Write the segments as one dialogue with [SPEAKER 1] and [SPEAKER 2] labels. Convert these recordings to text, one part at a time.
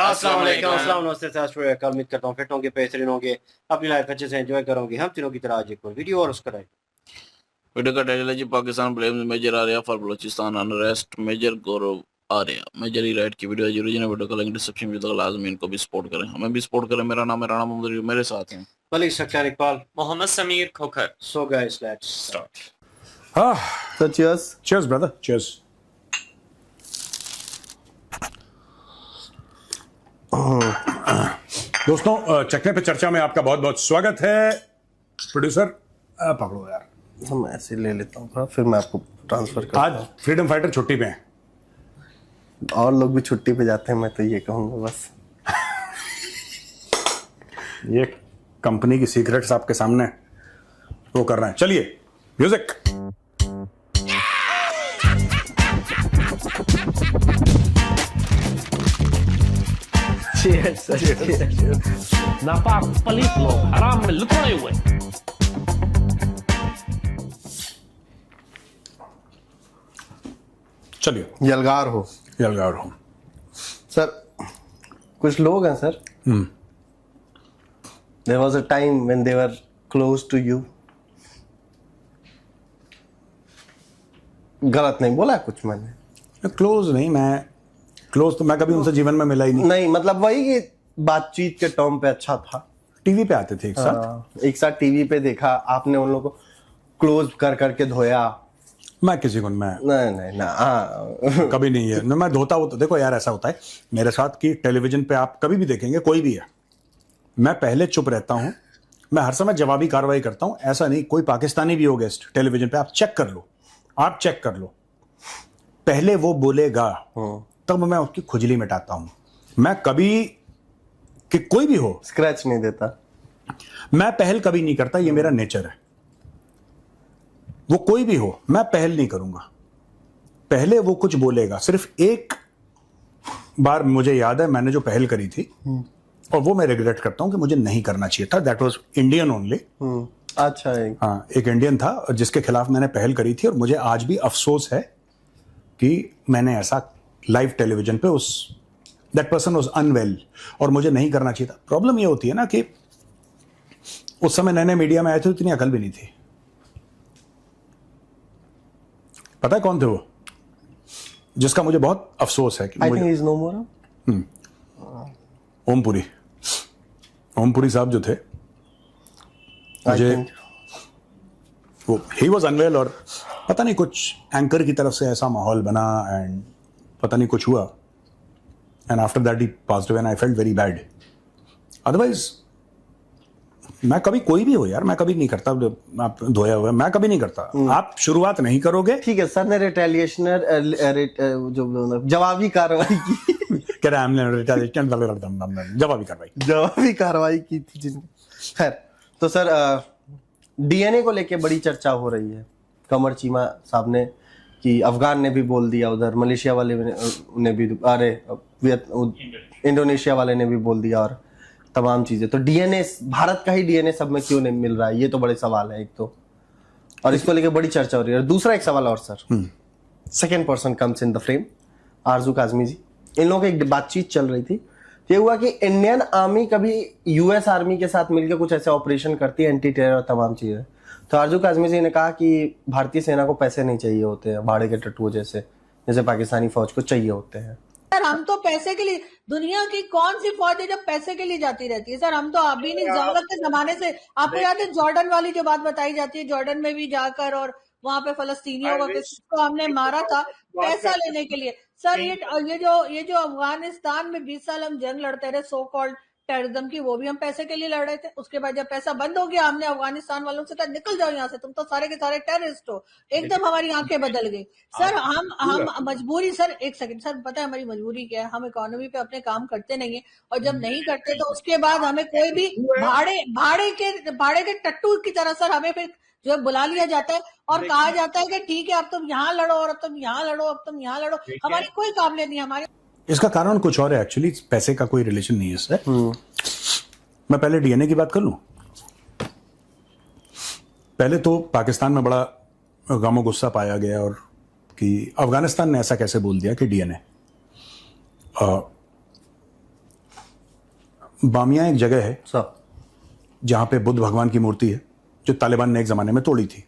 [SPEAKER 1] अस्सलाम वालेकुम, अस्सलाम नमस्ते कल उम्मीद करता हूँ फिट होंगे, बेहतरीन होंगे, अपनी लाइफ अच्छे से एंजॉय करोगे। हम तीनों की तरह आज एक और वीडियो और उसका
[SPEAKER 2] वीडियो का टाइटल है जी Pakistan blames major Arya for Balochistan unrest. Major Gaurav Arya major ही राइट की वीडियो है। ओरिजिनल वीडियो का लिंक डिस्क्रिप्शन में होगा, लाजमी इनको भी सपोर्ट करें, हमें भी सपोर्ट करें। मेरा नाम है राणा मोहम्मद, मेरे साथ हैं
[SPEAKER 1] Malik Sakhtar Iqbal,
[SPEAKER 3] Mohammad Sameer Khokhar.
[SPEAKER 1] So guys let's start.
[SPEAKER 4] So cheers brother, cheers. दोस्तों चखने पे चर्चा में आपका बहुत बहुत स्वागत है। प्रोड्यूसर पकड़ो यार,
[SPEAKER 5] हम ऐसे ले लेता हूँ फिर मैं आपको ट्रांसफर करता
[SPEAKER 4] आज फ्रीडम फाइटर छुट्टी पे हैं।
[SPEAKER 5] और लोग भी छुट्टी पे जाते हैं, मैं तो ये कहूँगा बस।
[SPEAKER 4] ये कंपनी की सीक्रेट्स आपके सामने वो कर रहे हैं। चलिए म्यूजिक।
[SPEAKER 6] नापाक पलीत लोग हराम में लुकोड़े हुए।
[SPEAKER 4] चलिए
[SPEAKER 5] यलगार हो
[SPEAKER 4] सर।
[SPEAKER 5] कुछ लोग हैं sir, there was a time when they were close to you. गलत नहीं बोला कुछ मैंने?
[SPEAKER 4] क्लोज नहीं, तो मैं कभी उनसे जीवन में मिला ही
[SPEAKER 5] नहीं मतलब वही कि बातचीत के टर्म पे अच्छा था।
[SPEAKER 4] टीवी पे आते थे एक साथ
[SPEAKER 5] टीवी पे देखा आपने उन लोगों को क्लोज कर करके धोया।
[SPEAKER 4] मैं किसी को
[SPEAKER 5] नहीं ना
[SPEAKER 4] कभी नहीं है ना। मैं धोता हूँ तो देखो यार, ऐसा होता है मेरे साथ कि टेलीविजन पे आप कभी भी देखेंगे, कोई भी है, मैं पहले चुप रहता हूँ, मैं हर समय जवाबी कार्रवाई करता हूँ। ऐसा नहीं, कोई पाकिस्तानी भी हो गेस्ट टेलीविजन पे, आप चेक कर लो, पहले वो बोलेगा तब मैं उसकी खुजली मिटाता हूं। मैं कभी कि कोई भी हो
[SPEAKER 5] स्क्रैच नहीं देता,
[SPEAKER 4] मैं पहल कभी नहीं करता, ये मेरा नेचर है। वो कोई भी हो, मैं पहल नहीं करूंगा। पहले वो कुछ बोलेगा। सिर्फ एक बार मुझे याद है मैंने जो पहल करी थी, और वो मैं रिग्रेट करता हूं कि मुझे नहीं करना चाहिए था। That was Indian only.
[SPEAKER 5] अच्छा
[SPEAKER 4] हाँ, एक इंडियन था जिसके खिलाफ मैंने पहल करी थी, और मुझे आज भी अफसोस है कि मैंने ऐसा लाइव टेलीविजन पे दैट पर्सन वाज अनवेल, और मुझे नहीं करना चाहिए था। प्रॉब्लम ये होती है ना कि उस समय नए नए मीडिया में आए थे, इतनी अकल भी नहीं थी। पता है कौन थे वो, जिसका मुझे बहुत अफसोस है कि
[SPEAKER 5] I think he is no more.
[SPEAKER 4] Om Puri साहब जो थे, मुझे वो ही वॉज अनवेल, और पता नहीं कुछ एंकर की तरफ से ऐसा माहौल बना, एंड पता नहीं कुछ हुआ, and after that he passed away and I felt very bad. Otherwise मैं कभी, कोई भी हो यार, मैं कभी नहीं करता। आप धोया हुआ मैं कभी नहीं करता। आप शुरुआत नहीं करोगे।
[SPEAKER 5] ठीक है सर ने रिटेलिएशनर जो जवाबी कार्रवाई की
[SPEAKER 4] कह रहा है
[SPEAKER 5] जवाबी कार्रवाई की थी जिनकी। खैर तो सर डीएनए को लेके बड़ी चर्चा हो रही है। कमर चीमा साहब ने कि अफगान ने भी बोल दिया, उधर मलेशिया वाले ने भी, अरे इंडोनेशिया वाले ने भी बोल दिया, और तमाम चीजें। तो डीएनए, भारत का ही डीएनए सब में क्यों नहीं मिल रहा है, ये तो बड़े सवाल है एक तो, और इसको लेके बड़ी चर्चा हो रही है। और दूसरा एक सवाल और sir, second person comes in the frame, आरजू काजमी जी। इन लोगों की एक बातचीत चल रही थी, ये हुआ कि इंडियन आर्मी कभी यूएस आर्मी के साथ मिलकर कुछ ऐसे ऑपरेशन करती है, एंटी टेरर और तमाम चीजें। तो आरजू काजमी जी ने कहा कि भारतीय सेना को पैसे नहीं चाहिए होते हैं भाड़े के टट्टू जैसे पाकिस्तानी फौज को चाहिए होते हैं।
[SPEAKER 7] सर हम तो पैसे के लिए, दुनिया की कौन सी फौज है जब पैसे के लिए जाती रहती है? सर हम तो अभी नहीं, जरूरत के जमाने से। आपको याद है जॉर्डन वाली जो बात बताई जाती है, जॉर्डन में भी जाकर और वहां पे फलस्तीनियों को हमने मारा था पैसा लेने के लिए। सर ये जो अफगानिस्तान में 20 साल हम जंग लड़ते रहे सो कॉल्ड टेररिज्म की, वो भी हम पैसे के लिए लड़ रहे थे। उसके बाद जब पैसा बंद हो गया, हमने अफगानिस्तान वालों से कहा निकल जाओ यहाँ से, तुम तो सारे के सारे टेररिस्ट हो। एकदम हमारी आंखें बदल गई। सर हम मजबूरी, सर एक सेकंड सर, पता है हमारी मजबूरी क्या है? हम इकोनॉमी पे अपने काम करते नहीं है, और जब नहीं करते तो उसके बाद हमें कोई भी भाड़े के टट्टू की तरह सर हमें फिर जो है बुला लिया जाता है और कहा जाता है कि ठीक है अब तुम यहाँ लड़ो, और अब तुम यहाँ लड़ो, अब तुम यहाँ लड़ो। हमारी कोई काबिलियत नहीं। हमारी
[SPEAKER 4] इसका कारण कुछ और है एक्चुअली, पैसे का कोई रिलेशन नहीं है इससे। मैं पहले डीएनए की बात कर लूं। पहले तो पाकिस्तान में बड़ा गम गुस्सा पाया गया, और कि अफगानिस्तान ने ऐसा कैसे बोल दिया कि डीएनए। बामिया एक जगह है
[SPEAKER 5] सब
[SPEAKER 4] जहां पे बुद्ध भगवान की मूर्ति है, जो तालिबान ने एक जमाने में तोड़ी थी.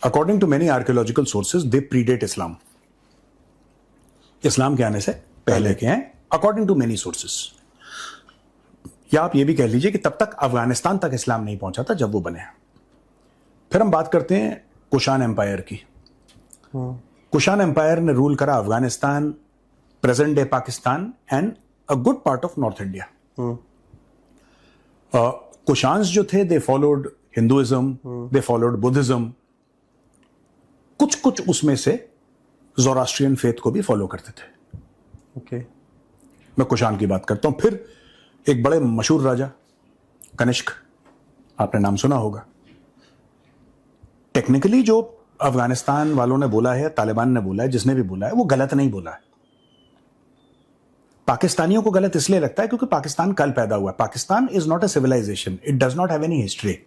[SPEAKER 4] According to many archaeological sources they predate Islam. Islam के आने से पहले के हैं अकॉर्डिंग टू मेनी सोर्सेज. या आप ये भी कह लीजिए कि तब तक अफगानिस्तान तक इस्लाम नहीं पहुंचा था जब वो बने. फिर हम बात करते हैं कुशान एम्पायर की. कुशान एम्पायर ने रूल करा Afghanistan, present day Pakistan and a good part of north India. Kushans जो थे they followed Hinduism, they followed Buddhism, कुछ कुछ उसमें से ज़ोरास्ट्रियन फेथ को भी फॉलो करते थे.
[SPEAKER 5] ओके.
[SPEAKER 4] मैं कुशान की बात करता हूं. फिर एक बड़े मशहूर राजा कनिष्क, आपने नाम सुना होगा. टेक्निकली जो अफगानिस्तान वालों ने बोला है, तालिबान ने बोला है, जिसने भी बोला है, वो गलत नहीं बोला है. पाकिस्तानियों को गलत इसलिए लगता है क्योंकि पाकिस्तान कल पैदा हुआ है. Pakistan is not a civilization, it does not have any history.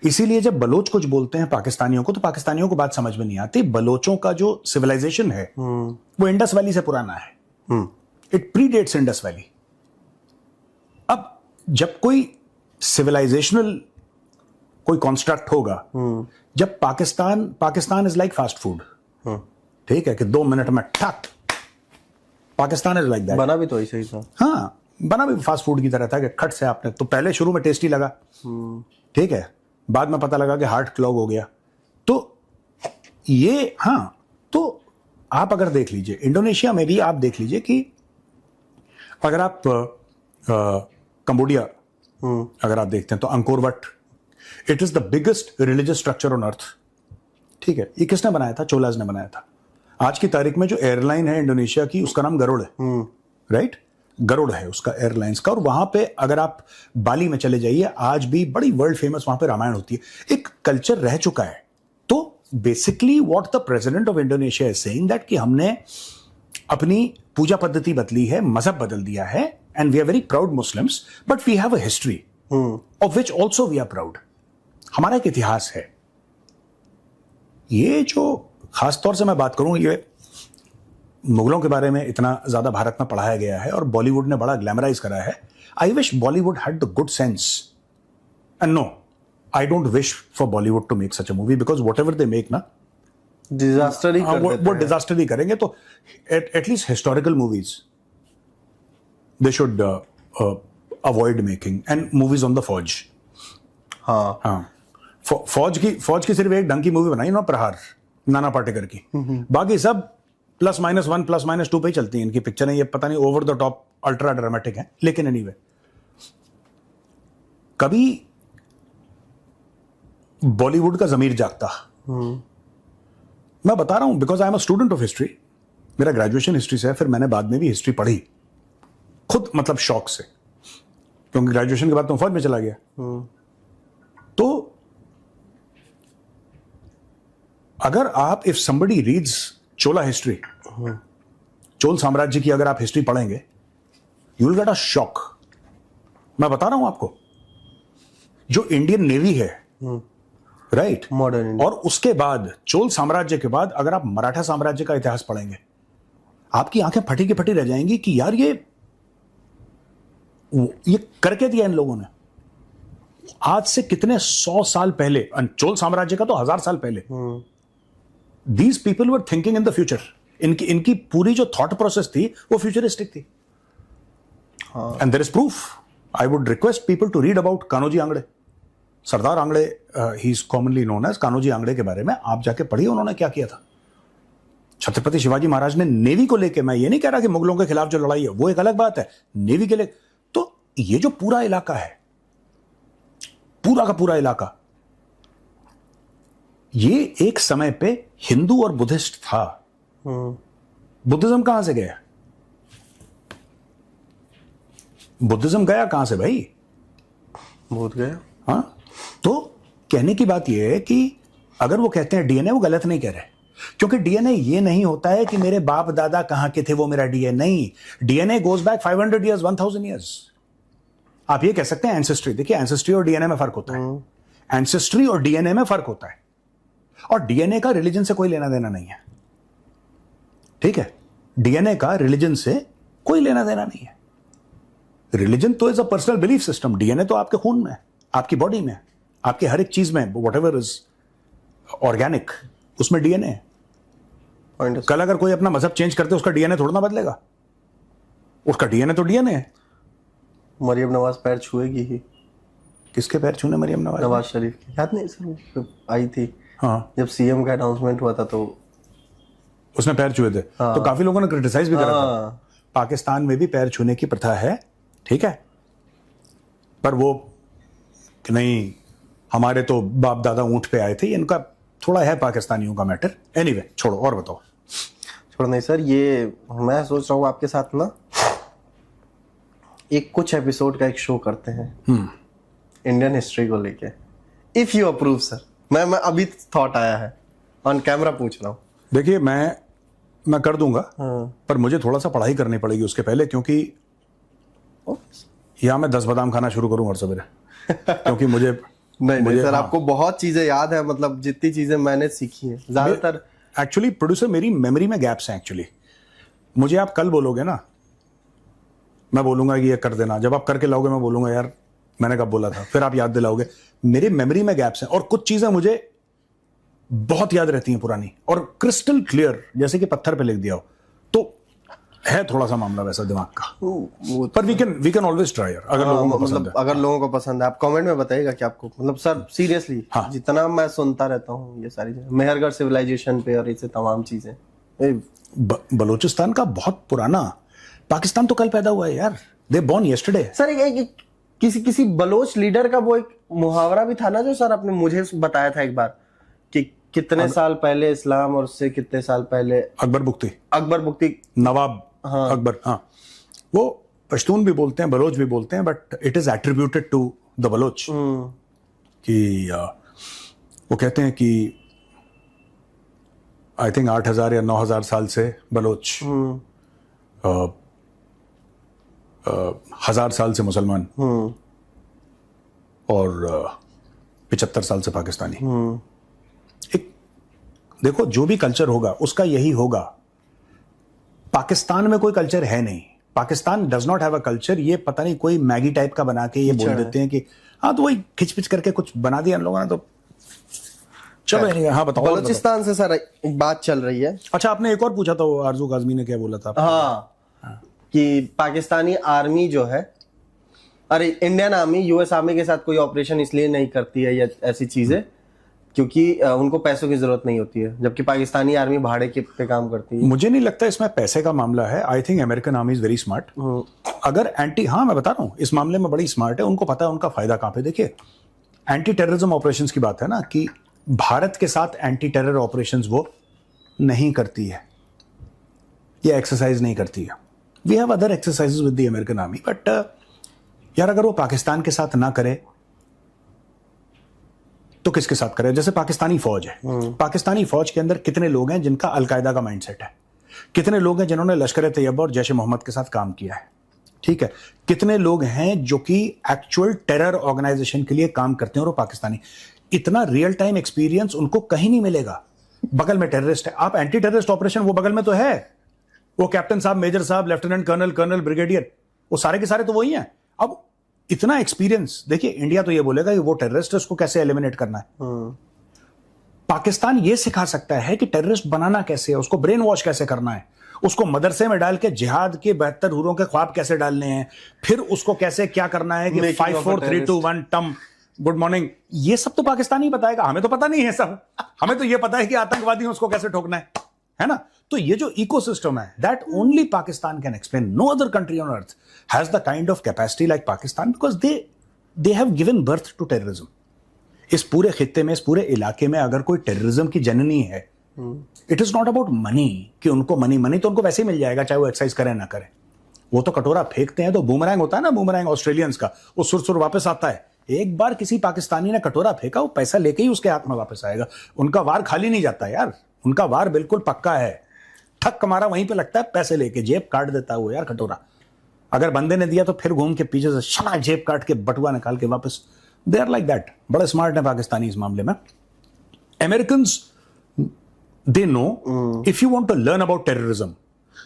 [SPEAKER 4] इसीलिए जब बलोच कुछ बोलते हैं पाकिस्तानियों को, तो पाकिस्तानियों को बात समझ में नहीं आती. बलोचों का जो सिविलाइजेशन है वो इंडस वैली से पुराना है. It predates Indus valley. अब जब कोई सिविलाइजेशनल कोई कॉन्स्ट्रक्ट होगा, जब Pakistan is like fast food. ठीक है कि 2 मिनट में ठक, पाकिस्तान इज लाइक दैट.
[SPEAKER 5] बना भी तो ऐसे ही था.
[SPEAKER 4] हाँ, बना भी फास्ट फूड की तरह था कि खट से आपने तो पहले शुरू में टेस्टी लगा, ठीक है, बाद में पता लगा कि हार्ट क्लॉग हो गया. तो ये, हाँ, तो आप अगर देख लीजिए इंडोनेशिया में भी आप देख लीजिए कि अगर आप कंबोडिया अगर आप देखते हैं तो Angkor what, it is the biggest religious structure on earth. ठीक है, ये किसने बनाया था? चोलाज ने बनाया था. आज की तारीख में जो एयरलाइन है इंडोनेशिया की, उसका नाम गरुड़ है. राइट, गरुड़ है उसका एयरलाइंस का. और वहां पे अगर आप बाली में चले जाइए, आज भी बड़ी वर्ल्ड फेमस वहां पे रामायण होती है. एक कल्चर रह चुका है. तो basically what the president of Indonesia is saying that कि हमने अपनी पूजा पद्धति बदली है, मजहब बदल दिया है, and we are very proud Muslims, but we have a history of which also we are proud. हमारा एक इतिहास है. ये जो खासतौर से मैं बात करूं, ये मुगलों के बारे में इतना ज्यादा भारत में पढ़ाया गया है और बॉलीवुड ने बड़ा ग्लैमराइज करा है. I wish Bollywood had the good sense. And no, I don't wish for Bollywood to make such a movie, because whatever they make ना,
[SPEAKER 5] डिजास्टर ही कर देते
[SPEAKER 4] वो
[SPEAKER 5] हैं.
[SPEAKER 4] डिजास्टर ही करेंगे. तो at least historical movies they should avoid making, and movies on the फौज.
[SPEAKER 5] हाँ.
[SPEAKER 4] हाँ, फौज की सिर्फ एक ढंग की मूवी बनाई ना, प्रहार, नाना पाटेकर की. बाकी सब +-1 +-2 पे ही चलती हैं इनकी पिक्चरें. ये पता नहीं over the top ultra dramatic है, लेकिन एनीवे, कभी बॉलीवुड का जमीर जागता. मैं बता रहा हूं because I am a student of history. मेरा ग्रेजुएशन हिस्ट्री से है, फिर मैंने बाद में भी हिस्ट्री पढ़ी खुद, मतलब शौक से, क्योंकि ग्रेजुएशन के बाद तो फौज में चला गया. तो अगर आप, if somebody reads Chola history, Chola साम्राज्य की अगर आप हिस्ट्री पढ़ेंगे, you will get a shock. मैं बता रहा हूं आपको, जो इंडियन नेवी है, राइट,
[SPEAKER 5] मॉडर्न,
[SPEAKER 4] और उसके बाद चोल साम्राज्य के बाद अगर आप मराठा साम्राज्य का इतिहास पढ़ेंगे, आपकी आंखें फटी की फटी रह जाएंगी कि यार ये करके दिया इन लोगों ने. आज से कितने 100 साल पहले, चोल साम्राज्य का तो 1000 साल पहले, these people were thinking in the future. इनकी पूरी जो थॉट प्रोसेस थी वो फ्यूचरिस्टिक थी. And there is proof. I would request people to read about Kanhoji Angre, Sardar Angre, he is commonly known as Kanhoji Angre के बारे में आप जाके पढ़िए उन्होंने क्या किया था. छत्रपति शिवाजी महाराज ने नेवी को लेके, मैं ये नहीं कह रहा कि मुगलों के खिलाफ जो लड़ाई है वो एक अलग बात है, नेवी के लिए, तो ये जो पूरा इलाका है, पूरा का पूरा इलाका, ये एक समय पे हिंदू और बुद्धिस्ट था. बुद्धिज्म कहां से गया? बुद्धिज्म गया कहां से भाई?
[SPEAKER 5] बहुत गया.
[SPEAKER 4] हाँ, तो कहने की बात यह है कि अगर वो कहते हैं डीएनए, वो गलत नहीं कह रहे, क्योंकि डीएनए ये नहीं होता है कि मेरे बाप दादा कहां के थे वो मेरा डीएनए. नहीं, DNA goes back 500 years, 1000 years. आप ये कह सकते हैं एंसेस्ट्री. देखिए, एंसेस्ट्री और डीएनए में फर्क होता है. एंसेस्ट्री और डीएनए में फर्क होता है, और डीएनए का रिलीजन से कोई लेना देना नहीं है. ठीक है, डीएनए का रिलीजन से कोई लेना देना नहीं है। रिलीजन तो is a personal belief system, DNA तो आपके खून में है, आपकी बॉडी में है, आपकी हर एक चीज में, वट एवर इज ऑर्गेनिक उसमें डीएनए है।
[SPEAKER 5] पॉइंट
[SPEAKER 4] कल अगर कोई अपना मजहब चेंज करते उसका डीएनए थोड़ा ना बदलेगा, उसका डीएनए तो डीएनए है।
[SPEAKER 5] मरियम नवाज पैर छुएगी ही।
[SPEAKER 4] किसके पैर छूने मरियम नवाज?
[SPEAKER 5] नवाज शरीफ की, याद नहीं सर जब आई थी,
[SPEAKER 4] हाँ,
[SPEAKER 5] जब सीएम का अनाउंसमेंट हुआ था तो
[SPEAKER 4] उसने पैर छुए थे। तो काफी लोगों ने क्रिटिसाइज भी करा था।
[SPEAKER 5] हाँ।
[SPEAKER 4] पाकिस्तान में भी पैर छूने की प्रथा है, ठीक है, पर वो कि नहीं हमारे तो बाप दादा ऊंट पे आए थे, इनका थोड़ा है पाकिस्तानियों का मैटर। एनीवे छोड़ो, और बताओ।
[SPEAKER 5] छोड़ नहीं सर, ये मैं सोच रहा हूँ आपके साथ ना एक कुछ एपिसोड का एक शो करते हैं इंडियन हिस्ट्री को लेके, इफ यू अप्रूव सर। मैं अभी थॉट आया है, ऑन कैमरा पूछ रहा हूँ।
[SPEAKER 4] देखिए मैं कर दूंगा, पर मुझे थोड़ा सा पढ़ाई करनी पड़ेगी उसके पहले, क्योंकि या मैं 10 बादाम खाना शुरू करूं हर सवेरे क्योंकि मुझे
[SPEAKER 5] नहीं सर,
[SPEAKER 4] हाँ।
[SPEAKER 5] आपको बहुत चीजें याद है, मतलब जितनी चीजें मैंने सीखी है ज्यादातर।
[SPEAKER 4] एक्चुअली प्रोड्यूसर मेरी मेमोरी में गैप्स हैं एक्चुअली। मुझे आप कल बोलोगे ना, मैं बोलूंगा कि ये कर देना, जब आप करके लाओगे मैं बोलूंगा यार मैंने कब बोला था, फिर आप याद दिलाओगे। मेरी मेमोरी में गैप्स हैं और कुछ चीजें मुझे बहुत याद रहती हैं पुरानी और क्रिस्टल क्लियर, जैसे कि पत्थर पे लिख दिया हो। तो है थोड़ा सा मामला वैसा दिमाग का, पर वी कैन ऑलवेज ट्राई अगर लोगों को पसंद है।
[SPEAKER 5] अगर लोगों को पसंद है आप कमेंट में बताइएगा कि आपको, मतलब सर सीरियसली
[SPEAKER 4] हाँ।
[SPEAKER 5] जितना मैं सुनता रहता हूँ ये सारी चीजें, मेहरगढ़ सिविलाइजेशन पे और इसे तमाम चीजें,
[SPEAKER 4] बलूचिस्तान का बहुत पुराना, पाकिस्तान तो कल पैदा हुआ है यार, दे बोर्न यस्टरडे।
[SPEAKER 5] सर एक किसी बलोच लीडर का वो एक मुहावरा भी था ना जो सर आपने मुझे बताया था एक बार, कि कितने साल पहले इस्लाम और उससे कितने साल पहले
[SPEAKER 4] अकबर बुख्ती
[SPEAKER 5] नवाब, हाँ।
[SPEAKER 4] अकबर, हाँ, वो पश्तून भी बोलते हैं, बलोच भी बोलते हैं, but it is attributed to the Baloch कि वो कहते हैं कि आई थिंक 8,000 या 9,000 साल से बलोच, 1,000 साल से मुसलमान और 75 साल से पाकिस्तानी। एक देखो, जो भी कल्चर होगा उसका यही होगा। पाकिस्तान में कोई कल्चर है नहीं, Pakistan does not have a culture. ये पता नहीं कोई मैगी टाइप का बना के ये बोल देते हैं कि हाँ, तो वही खिचपिच करके कुछ बना दिया इन लोगों ने, तो चलो। हाँ बताओ।
[SPEAKER 5] बलूचिस्तान से सर एक बात चल रही है।
[SPEAKER 4] अच्छा, आपने एक और पूछा था, वो आरजू काजमी ने क्या बोला था?
[SPEAKER 5] हाँ, कि पाकिस्तानी आर्मी जो है, अरे इंडियन आर्मी यूएस आर्मी के साथ कोई ऑपरेशन इसलिए नहीं करती है या ऐसी चीजें क्योंकि उनको पैसों की जरूरत नहीं होती है, जबकि पाकिस्तानी आर्मी भाड़े के पे काम करती है।
[SPEAKER 4] मुझे नहीं लगता इसमें पैसे का मामला है। I think American army is very smart. अगर हाँ मैं बता रहा हूँ, इस मामले में बड़ी स्मार्ट है, उनको पता है उनका फायदा कहाँ पे। देखिए, एंटी टेररिज्म ऑपरेशंस की बात है ना, कि भारत के साथ एंटी टेरर ऑपरेशंस वो नहीं करती है, ये एक्सरसाइज नहीं करती है। We have other exercises with the American army, but यार अगर वो पाकिस्तान के साथ ना करे तो किसके साथ करे? जैसे पाकिस्तानी फौज है, पाकिस्तानी फौज के अंदर कितने लोग हैं जिनका अलकायदा का माइंडसेट है, कितने लोग हैं जिन्होंने लश्कर तैयबा और जैश मोहम्मद के साथ काम किया है, ठीक है, कितने लोग हैं जो कि एक्चुअल टेरर ऑर्गेनाइजेशन के लिए काम करते हैं और वो पाकिस्तानी। इतना रियल टाइम एक्सपीरियंस उनको कहीं नहीं मिलेगा। बगल में टेररिस्ट है, आप एंटी टेररिस्ट ऑपरेशन, वो बगल में तो है, वो कैप्टन साहब, मेजर साहब, लेफ्टिनेंट कर्नल, ब्रिगेडियर, वो सारे के सारे तो वही हैं। अब इतना एक्सपीरियंस, देखिए इंडिया तो ये बोलेगा कि वो टेररिस्ट है, उसको कैसे एलिमिनेट करना है। पाकिस्तान ये सिखा सकता है कि टेररिस्ट बनाना कैसे है, उसको ब्रेन वॉश कैसे करना है, उसको मदरसे में डाल के जिहाद के 72 हुरों के ख्वाब कैसे डालने हैं, फिर उसको कैसे क्या करना है कि 5 4 3 2 1 टम गुड मॉर्निंग, ये सब तो पाकिस्तानी बताएगा। हमें तो पता नहीं है सब, हमें तो ये पता है कि आतंकवादी उसको कैसे ठोकना है ना। तो ये जो इकोसिस्टम है, that only Pakistan can explain. No other country on earth has the kind of capacity like Pakistan, because they have given birth to terrorism. इस पूरे खित्ते में, इस पूरे इलाके में अगर कोई टेररिज्म की जननी है, it is not about money, कि उनको मनी तो उनको वैसे ही मिल जाएगा चाहे वो एक्सरसाइज करें ना करें। वो तो कटोरा फेंकते हैं तो बूमरैंग होता है ना, बूमरैंग ऑस्ट्रेलियंस का, वो सुर वापस आता है। एक बार किसी पाकिस्तानी ने कटोरा फेंका, वो पैसा लेके ही उसके हाथ में वापस आएगा। उनका वार खाली नहीं जाता यार, उनका वार बिल्कुल पक्का है। ठक मारा वहीं पे लगता है, पैसे लेके जेब काट देता है वो यार कटोरा। अगर बंदे ने दिया तो फिर घूम के पीछे से शला जेब काट के बटुआ निकाल के वापस। They are like that. बड़े स्मार्ट है पाकिस्तानी इस मामले में। Americans, they know if you want to learn about terrorism,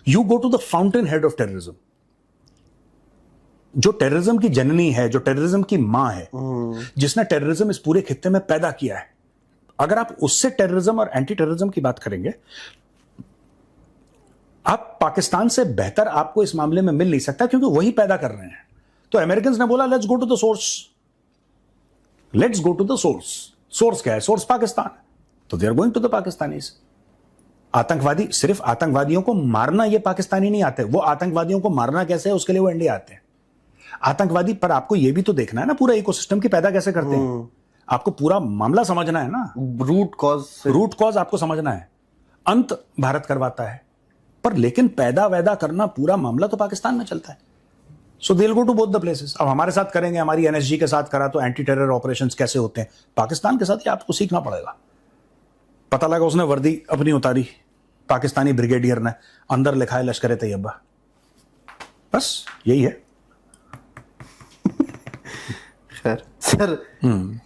[SPEAKER 4] you go to the fountainhead of terrorism. जो टेररिज्म की जननी है, जो टेररिज्म की मां है, जिसने टेररिज्म इस पूरे खित्ते में पैदा किया है, अगर आप उससे टेररिज्म और एंटी टेररिज्म की बात करेंगे, आप पाकिस्तान से बेहतर आपको इस मामले में मिल नहीं सकता, क्योंकि वही पैदा कर रहे हैं। तो अमेरिकन ने बोला let's go to the source, let's go to the source. Source क्या है? सोर्स पाकिस्तान। तो they are going to the Pakistanis. आतंकवादी, सिर्फ आतंकवादियों को मारना ये पाकिस्तानी नहीं आते, वो आतंकवादियों को मारना कैसे है उसके लिए वो इंडिया आते हैं। आतंकवादी पर आपको ये भी तो देखना है ना, पूरा इकोसिस्टम की पैदा कैसे करते हैं, आपको पूरा मामला समझना है ना,
[SPEAKER 5] रूट कॉज
[SPEAKER 4] आपको समझना है। अंत भारत करवाता है, पर लेकिन पैदा वैदा करना पूरा मामला तो पाकिस्तान में चलता है। So they will go to both the places. अब हमारे साथ करेंगे, हमारी एनएसजी के साथ करा तो एंटी टेरर ऑपरेशंस कैसे होते हैं, पाकिस्तान के साथ ये आपको सीखना पड़ेगा। पता लगा उसने वर्दी अपनी उतारी, पाकिस्तानी ब्रिगेडियर ने, अंदर लिखा है लश्कर तैयबा, बस यही है।
[SPEAKER 5] खैर सर,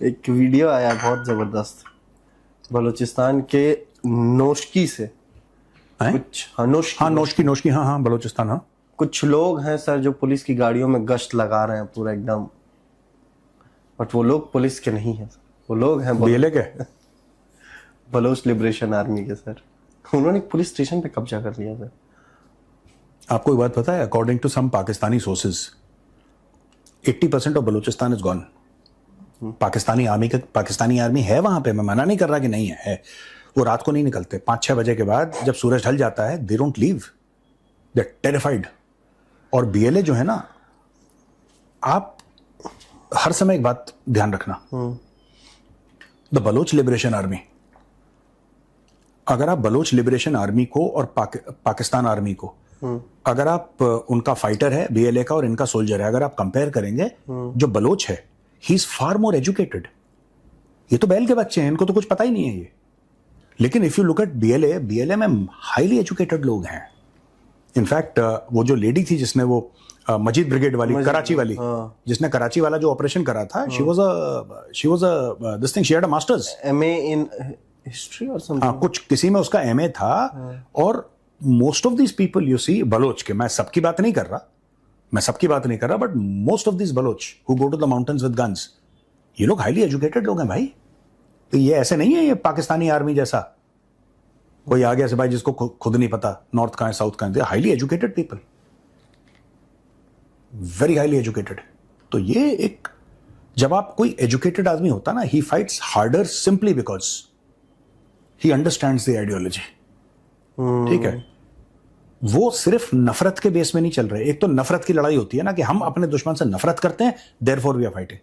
[SPEAKER 5] एक वीडियो आया बहुत जबरदस्त बलूचिस्तान के नोशकी से कुछ, नोशकी, हाँ
[SPEAKER 4] बलूचिस्तान, हाँ।
[SPEAKER 5] कुछ लोग हैं सर जो पुलिस की गाड़ियों में गश्त लगा रहे हैं पूरा एकदम, बट वो लोग पुलिस के नहीं हैं, वो लोग हैं
[SPEAKER 4] बीएलए के,
[SPEAKER 5] बलोच लिबरेशन आर्मी के सर। उन्होंने पुलिस स्टेशन पे कब्जा कर लिया सर।
[SPEAKER 4] आपको एक बात पता है, according to some Pakistani sources 80% of Balochistan is gone. Pakistani army है वहां पे, मैं मना नहीं कर रहा कि नहीं है। वो रात को नहीं निकलते, 5-6 बजे के बाद जब सूरज ढल जाता है, they don't leave, they are terrified. और बीएलए जो है ना, आप हर समय एक बात ध्यान रखना, द बलोच लिबरेशन आर्मी, अगर आप बलोच लिबरेशन आर्मी को और पाकिस्तान आर्मी को, अगर आप उनका फाइटर है बीएलए का और इनका सोल्जर है, अगर आप कंपेयर करेंगे, जो बलोच है he is far more educated. ये तो बैल के बच्चे हैं, इनको तो कुछ पता ही नहीं है ये। लेकिन if you look at BLA में हाईली एजुकेटेड लोग हैं। इनफैक्ट वो जो लेडी थी जिसने वो मजीद ब्रिगेड वाली, कराची वाली, जिसने कराची वाला जो ऑपरेशन करा था, she was a this thing, she had a masters,
[SPEAKER 5] MA in history और समथिंग,
[SPEAKER 4] कुछ किसी में उसका एमए था। और most of this people you see Baloch के, मैं सबकी बात नहीं कर रहा, but most of this Baloch who go to the mountains with guns, ये लोग हाईली एजुकेटेड लोग हैं भाई। तो ये ऐसे नहीं है ये पाकिस्तानी आर्मी जैसा कोई आ गया से भाई जिसको खुद नहीं पता नॉर्थ का है साउथ का है। Highly educated people, very highly educated. तो ये एक, जब आप कोई एजुकेटेड आदमी होता ना, ही fights harder simply because he understands the ideology. ठीक है, वो सिर्फ नफरत के बेस में नहीं चल रहे। एक तो नफरत की लड़ाई होती है ना कि हम अपने दुश्मन से नफरत करते हैं, देयरफॉर वी आर फाइटिंग।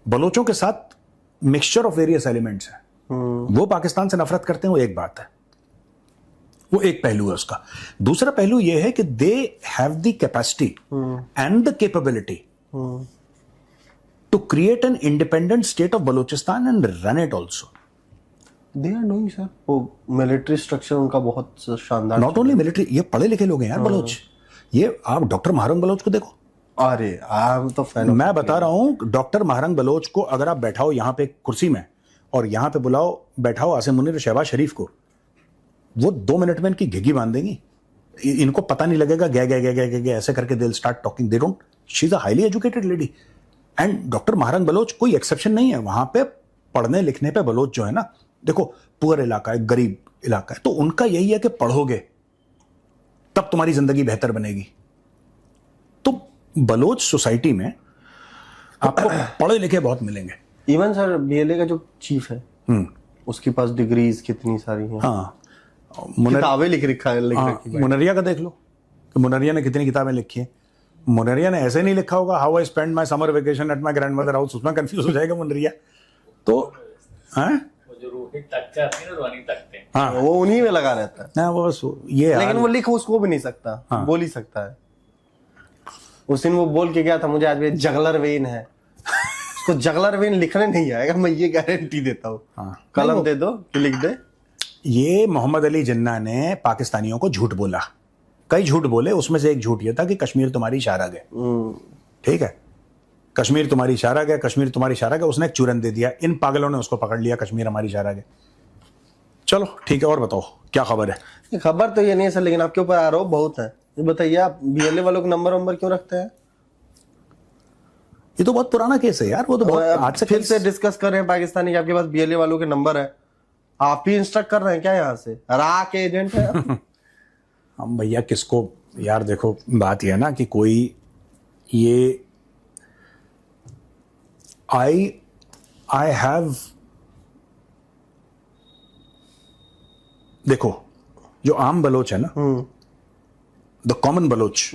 [SPEAKER 4] बलोचों के साथ मिक्सचर ऑफ वेरियस एलिमेंट्स है। वो पाकिस्तान से नफरत करते हैं, वो एक बात है, वो एक पहलू है उसका। दूसरा पहलू यह है कि they have the capacity and the capability to create an independent state of Balochistan and run it also.
[SPEAKER 5] They are doing sir, वो मिलिट्री स्ट्रक्चर उनका बहुत शानदार।
[SPEAKER 4] नॉट ओनली मिलिट्री, ये पढ़े लिखे लोग हैं यार बलोच। ये आप डॉक्टर महारंग बलोच को देखो,
[SPEAKER 5] अरे आप तो फैन।
[SPEAKER 4] मैं बता रहा हूं, डॉक्टर महारंग बलोच को अगर आप बैठाओ यहां पे कुर्सी में और यहां पे बैठाओ आसिम मुनीर, शहबाज शरीफ को, वो 2 मिनट में इनकी घिघी बांध देंगी। इनको पता नहीं लगेगा, गे ऐसे करके they will start talking. They don't, she is a highly educated lady. And doctor Mahrang Baloch कोई एक्सेप्शन नहीं है। वहां पे पढ़ने लिखने पे बलोच जो है ना, देखो पुअर इलाका है, गरीब इलाका है, तो उनका यही है कि पढ़ोगे तब तुम्हारी जिंदगी बेहतर बनेगी। तो बलोच सोसाइटी में आपको पढ़े लिखे बहुत मिलेंगे।
[SPEAKER 5] इवन सर बीएलए का जो चीफ है, उसके पास डिग्रीज कितनी सारी हैं।
[SPEAKER 4] हाँ,
[SPEAKER 5] किताबें लिख रखी है।
[SPEAKER 4] मुनरिया का देख लो कि मुनरिया ने कितनी किताबें लिखी हैं। मुनरिया ने ऐसे नहीं लिखा होगा how I spend my summer vacation at my grandmother house, उसमें कंफ्यूज हो जाएगा मुनरिया। तो
[SPEAKER 6] जो रोहित तकते आते हैं ना, रोहित तकते हैं,
[SPEAKER 4] हाँ,
[SPEAKER 5] वो उन्हीं में लगा रहता है
[SPEAKER 4] ना, वो बस ये।
[SPEAKER 5] लेकिन वो लिख उसको भी नहीं सकता, बोल ही सकता है। उस दिन वो बोल के गया था, मुझे आज भी जगलर वेन है, उसको जगलर वेन लिखने नहीं आएगा, मैं ये गारंटी देता हूँ। कलम दे दो कि लिख दे।
[SPEAKER 4] ये मोहम्मद अली जिन्ना ने पाकिस्तानियों को झूठ बोला, कई झूठ बोले, उसमें से एक झूठ ये था कि कश्मीर तुम्हारी इशारा गए। ठीक है, कश्मीर तुम्हारी इशारा गए, कश्मीर तुम्हारी इशारा गए, उसने एक चूरन दे दिया। इन पागलों ने उसको पकड़ लिया, कश्मीर हमारी इशारा गए। चलो ठीक है, और बताओ क्या खबर है?
[SPEAKER 5] खबर तो ये नहीं है सर, लेकिन आपके ऊपर आरोप बहुत है। ये बताइए, आप बीएलए वालों को नंबर क्यों रखते हैं?
[SPEAKER 4] ये तो बहुत पुराना केस है यार, वो तो बहुत आज से
[SPEAKER 5] फिर से डिस्कस कर रहे हैं पाकिस्तानी कि आपके पास बीएलए वालों के नंबर है, आप ही इंस्ट्रक्ट कर रहे हैं क्या यहाँ से? रा के एजेंट है आप?
[SPEAKER 4] हम भैया किसको यार, देखो बात यह है ना कि कोई ये आई हैव, देखो जो आम बलोच है ना, the common Baloch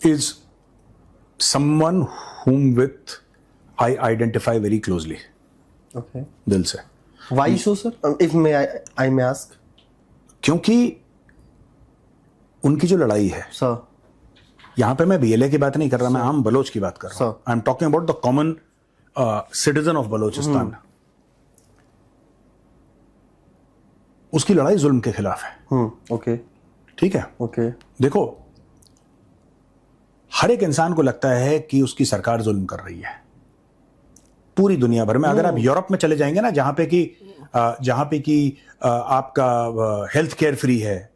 [SPEAKER 4] is someone whom with I identify very closely,
[SPEAKER 5] Okay.
[SPEAKER 4] दिल से।
[SPEAKER 5] Why so, sir? If I may ask.
[SPEAKER 4] क्योंकि उनकी जो लड़ाई है,
[SPEAKER 5] Sir.
[SPEAKER 4] यहां पे मैं बीएलए की बात नहीं कर रहा, मैं आम बलोच की बात कर रहा हूं।
[SPEAKER 5] Sir.
[SPEAKER 4] I am talking about the common citizen of Balochistan. उसकी लड़ाई जुल्म के खिलाफ है।
[SPEAKER 5] Okay.
[SPEAKER 4] ठीक है,
[SPEAKER 5] Okay.
[SPEAKER 4] देखो हर एक इंसान को लगता है कि उसकी सरकार जुल्म कर रही है पूरी दुनिया भर में। अगर आप यूरोप में चले जाएंगे ना, जहां पे कि आपका हेल्थ केयर फ्री है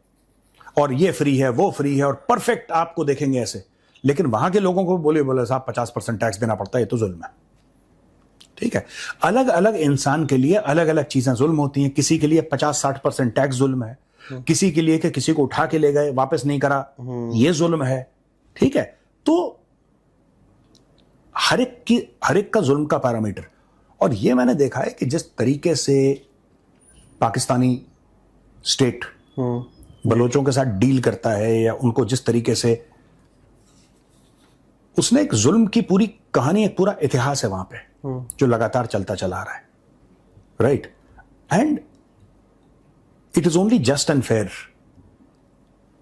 [SPEAKER 4] और ये फ्री है वो फ्री है और परफेक्ट आपको देखेंगे ऐसे, लेकिन वहां के लोगों को बोले साहब 50% टैक्स देना पड़ता है, ये तो जुल्म है। ठीक है, अलग अलग इंसान के लिए अलग अलग चीजें जुल्म होती हैं। किसी के लिए 50-60% टैक्स जुल्म है, किसी के लिए कि किसी को उठा के ले गए वापस नहीं करा, ये जुल्म है। ठीक है, तो हर एक का जुल्म का पैरामीटर। और ये मैंने देखा है कि जिस तरीके से पाकिस्तानी स्टेट बलोचों के साथ डील करता है, या उनको जिस तरीके से उसने एक जुल्म की पूरी कहानी, एक पूरा इतिहास है वहां पे जो लगातार चलता चला आ रहा है, right? And it is only just and fair.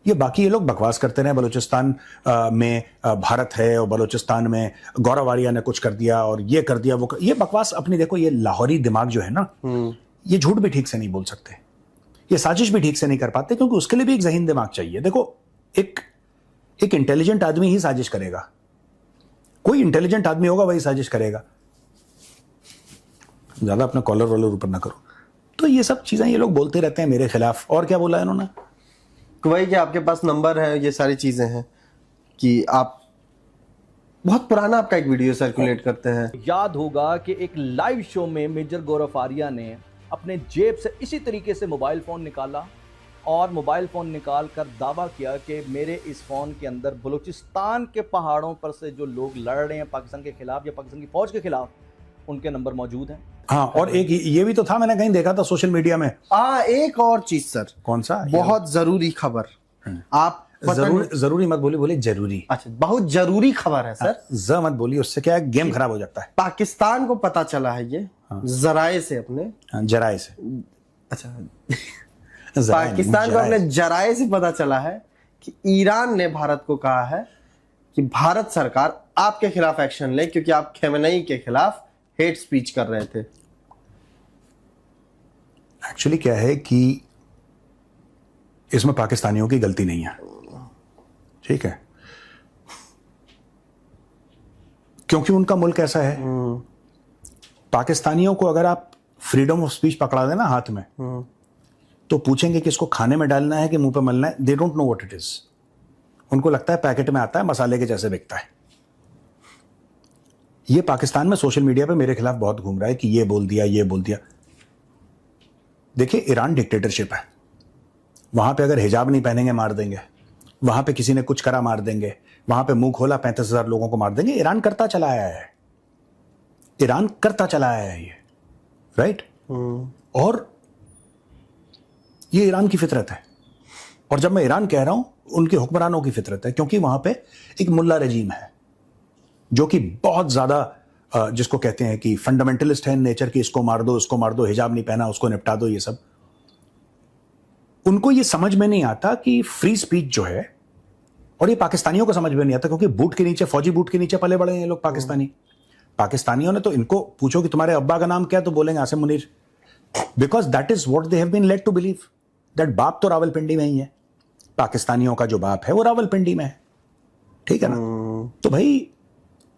[SPEAKER 4] ये लोग बकवास करते रहे बलूचिस्तान में भारत है और बलूचिस्तान में गौरव आर्या ने कुछ कर दिया और ये कर दिया वो ये बकवास अपनी, देखो ये लाहौरी दिमाग जो है ना, ये झूठ भी ठीक से नहीं बोल सकते, ये साजिश भी ठीक से नहीं कर पाते, क्योंकि उसके लिए भी एक ज़हीन दिमाग चाहिए। देखो एक इंटेलिजेंट आदमी ही साजिश करेगा, कोई इंटेलिजेंट आदमी होगा वही साजिश करेगा। ज्यादा अपना कॉलर वॉलर ऊपर ना करो। तो ये सब चीजें ये लोग बोलते रहते हैं मेरे खिलाफ। और क्या बोला इन्होंने?
[SPEAKER 5] वही कि आपके पास नंबर है, ये सारी चीजें हैं कि आप बहुत पुराना आपका एक वीडियो सर्कुलेट करते हैं।
[SPEAKER 3] याद होगा कि एक लाइव शो में मेजर गौरव आर्या ने अपने जेब से इसी तरीके से मोबाइल फ़ोन निकाला और मोबाइल फ़ोन निकाल कर दावा किया कि मेरे इस फ़ोन के अंदर बलूचिस्तान के पहाड़ों पर से जो लोग लड़ रहे हैं पाकिस्तान के खिलाफ या पाकिस्तान की फ़ौज के खिलाफ, उनके नंबर मौजूद हैं।
[SPEAKER 4] हाँ, और एक ये भी तो था, मैंने कहीं देखा था सोशल मीडिया में।
[SPEAKER 5] एक और चीज सर,
[SPEAKER 4] कौन सा?
[SPEAKER 5] बहुत जरूरी खबर, आप
[SPEAKER 4] जरूरी मत बोली जरूरी।
[SPEAKER 5] अच्छा, बहुत जरूरी खबर है सर।
[SPEAKER 4] ज मत बोली, उससे क्या है, गेम खराब हो जाता है।
[SPEAKER 5] पाकिस्तान को पता चला है ये जराए से, अपने
[SPEAKER 4] जराए से।
[SPEAKER 5] अच्छा पाकिस्तान को अपने जराए से पता चला है कि ईरान ने भारत को कहा है कि भारत सरकार आपके खिलाफ एक्शन ले, क्योंकि आप खेमेनेई के खिलाफ हेट स्पीच कर रहे थे।
[SPEAKER 4] एक्चुअली क्या है कि इसमें पाकिस्तानियों की गलती नहीं है, ठीक है, क्योंकि उनका मुल्क ऐसा है। पाकिस्तानियों को अगर आप फ्रीडम ऑफ स्पीच पकड़ा देना हाथ में, तो पूछेंगे कि इसको खाने में डालना है कि मुंह पे मलना है। They don't know what it is. उनको लगता है पैकेट में आता है, मसाले के जैसे बिकता है। ये पाकिस्तान में सोशल मीडिया पे मेरे खिलाफ बहुत घूम रहा है कि ये बोल दिया, ये बोल दिया। देखिए, ईरान डिक्टेटरशिप है, वहां पे अगर हिजाब नहीं पहनेंगे मार देंगे, वहां पे किसी ने कुछ करा मार देंगे, वहां पे मुंह खोला 35,000 लोगों को मार देंगे। ईरान करता चला आया है, ईरान करता चला आया है ये, राइट? और ये ईरान की फितरत है। और जब मैं ईरान कह रहा हूं, उनके हुक्मरानों की फितरत है, क्योंकि वहां पे एक मुल्ला रजीम है जो कि बहुत ज्यादा जिसको कहते हैं कि फंडामेंटलिस्ट है नेचर की, इसको मार दो, उसको मार दो, हिजाब नहीं पहना उसको निपटा दो, ये सब। उनको ये समझ में नहीं आता कि फ्री स्पीच जो है, और ये पाकिस्तानियों को समझ में नहीं आता, क्योंकि बूट के नीचे, फौजी बूट के नीचे पले बड़े हैं ये लोग पाकिस्तानियों ने। तो इनको पूछो कि तुम्हारे अब्बा का नाम क्या है, तो बोलेंगे Asim Munir, because that is what they have been led to believe, that बाप तो रावलपिंडी में ही है। पाकिस्तानियों का जो बाप है वो रावलपिंडी में है, ठीक है ना? तो भाई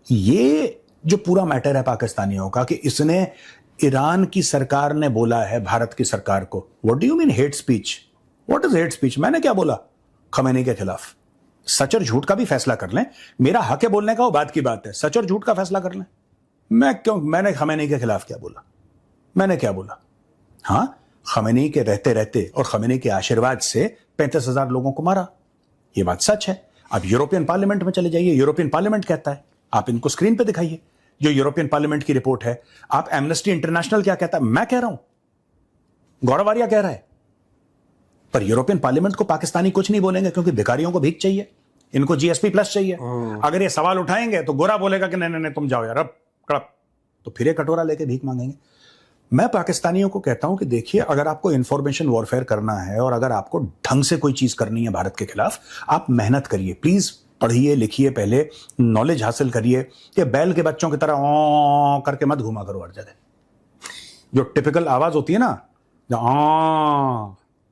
[SPEAKER 4] ये जो पूरा मैटर है पाकिस्तानियों का, कि इसने ईरान की सरकार ने बोला है भारत की सरकार को, what do you mean hate speech? What is hate speech? मैंने क्या बोला खमेनी के खिलाफ? सच और झूठ का भी फैसला कर लें, मेरा हक है बोलने का, वो बात की बात है, सच और झूठ का फैसला कर लें। मैंने खमेनी के खिलाफ क्या बोला? मैंने क्या बोला? हाँ, खमेनी के रहते रहते और खमेनी के आशीर्वाद से 35,000 लोगों को मारा, ये बात सच है। आप यूरोपियन पार्लियामेंट में चले जाइए, यूरोपियन पार्लियामेंट कहता है, आप इनको स्क्रीन पे दिखाइए जो यूरोपियन पार्लियामेंट की रिपोर्ट है। आप एमनेस्टी इंटरनेशनल क्या कहता है, मैं कह रहा हूं, गौरव आर्या कह रहा है, पर यूरोपियन पार्लियामेंट को पाकिस्तानी कुछ नहीं बोलेंगे क्योंकि भिखारियों को भीख चाहिए, इनको जीएसपी प्लस चाहिए। अगर ये सवाल उठाएंगे तो गोरा बोलेगा कि नहीं नहीं नहीं तुम जाओ यार, अब कड़प, तो फिर ये कटोरा लेके भीख मांगेंगे। मैं पाकिस्तानियों को कहता हूं कि देखिए, अगर आपको इंफॉर्मेशन वॉरफेयर करना है और अगर आपको ढंग से कोई चीज करनी है भारत के खिलाफ, आप मेहनत करिए, प्लीज पढ़िए लिखिए, पहले नॉलेज हासिल करिए। कि बैल के बच्चों की तरह ओ करके मत घुमा करो हर जगह, जो टिपिकल आवाज होती है ना,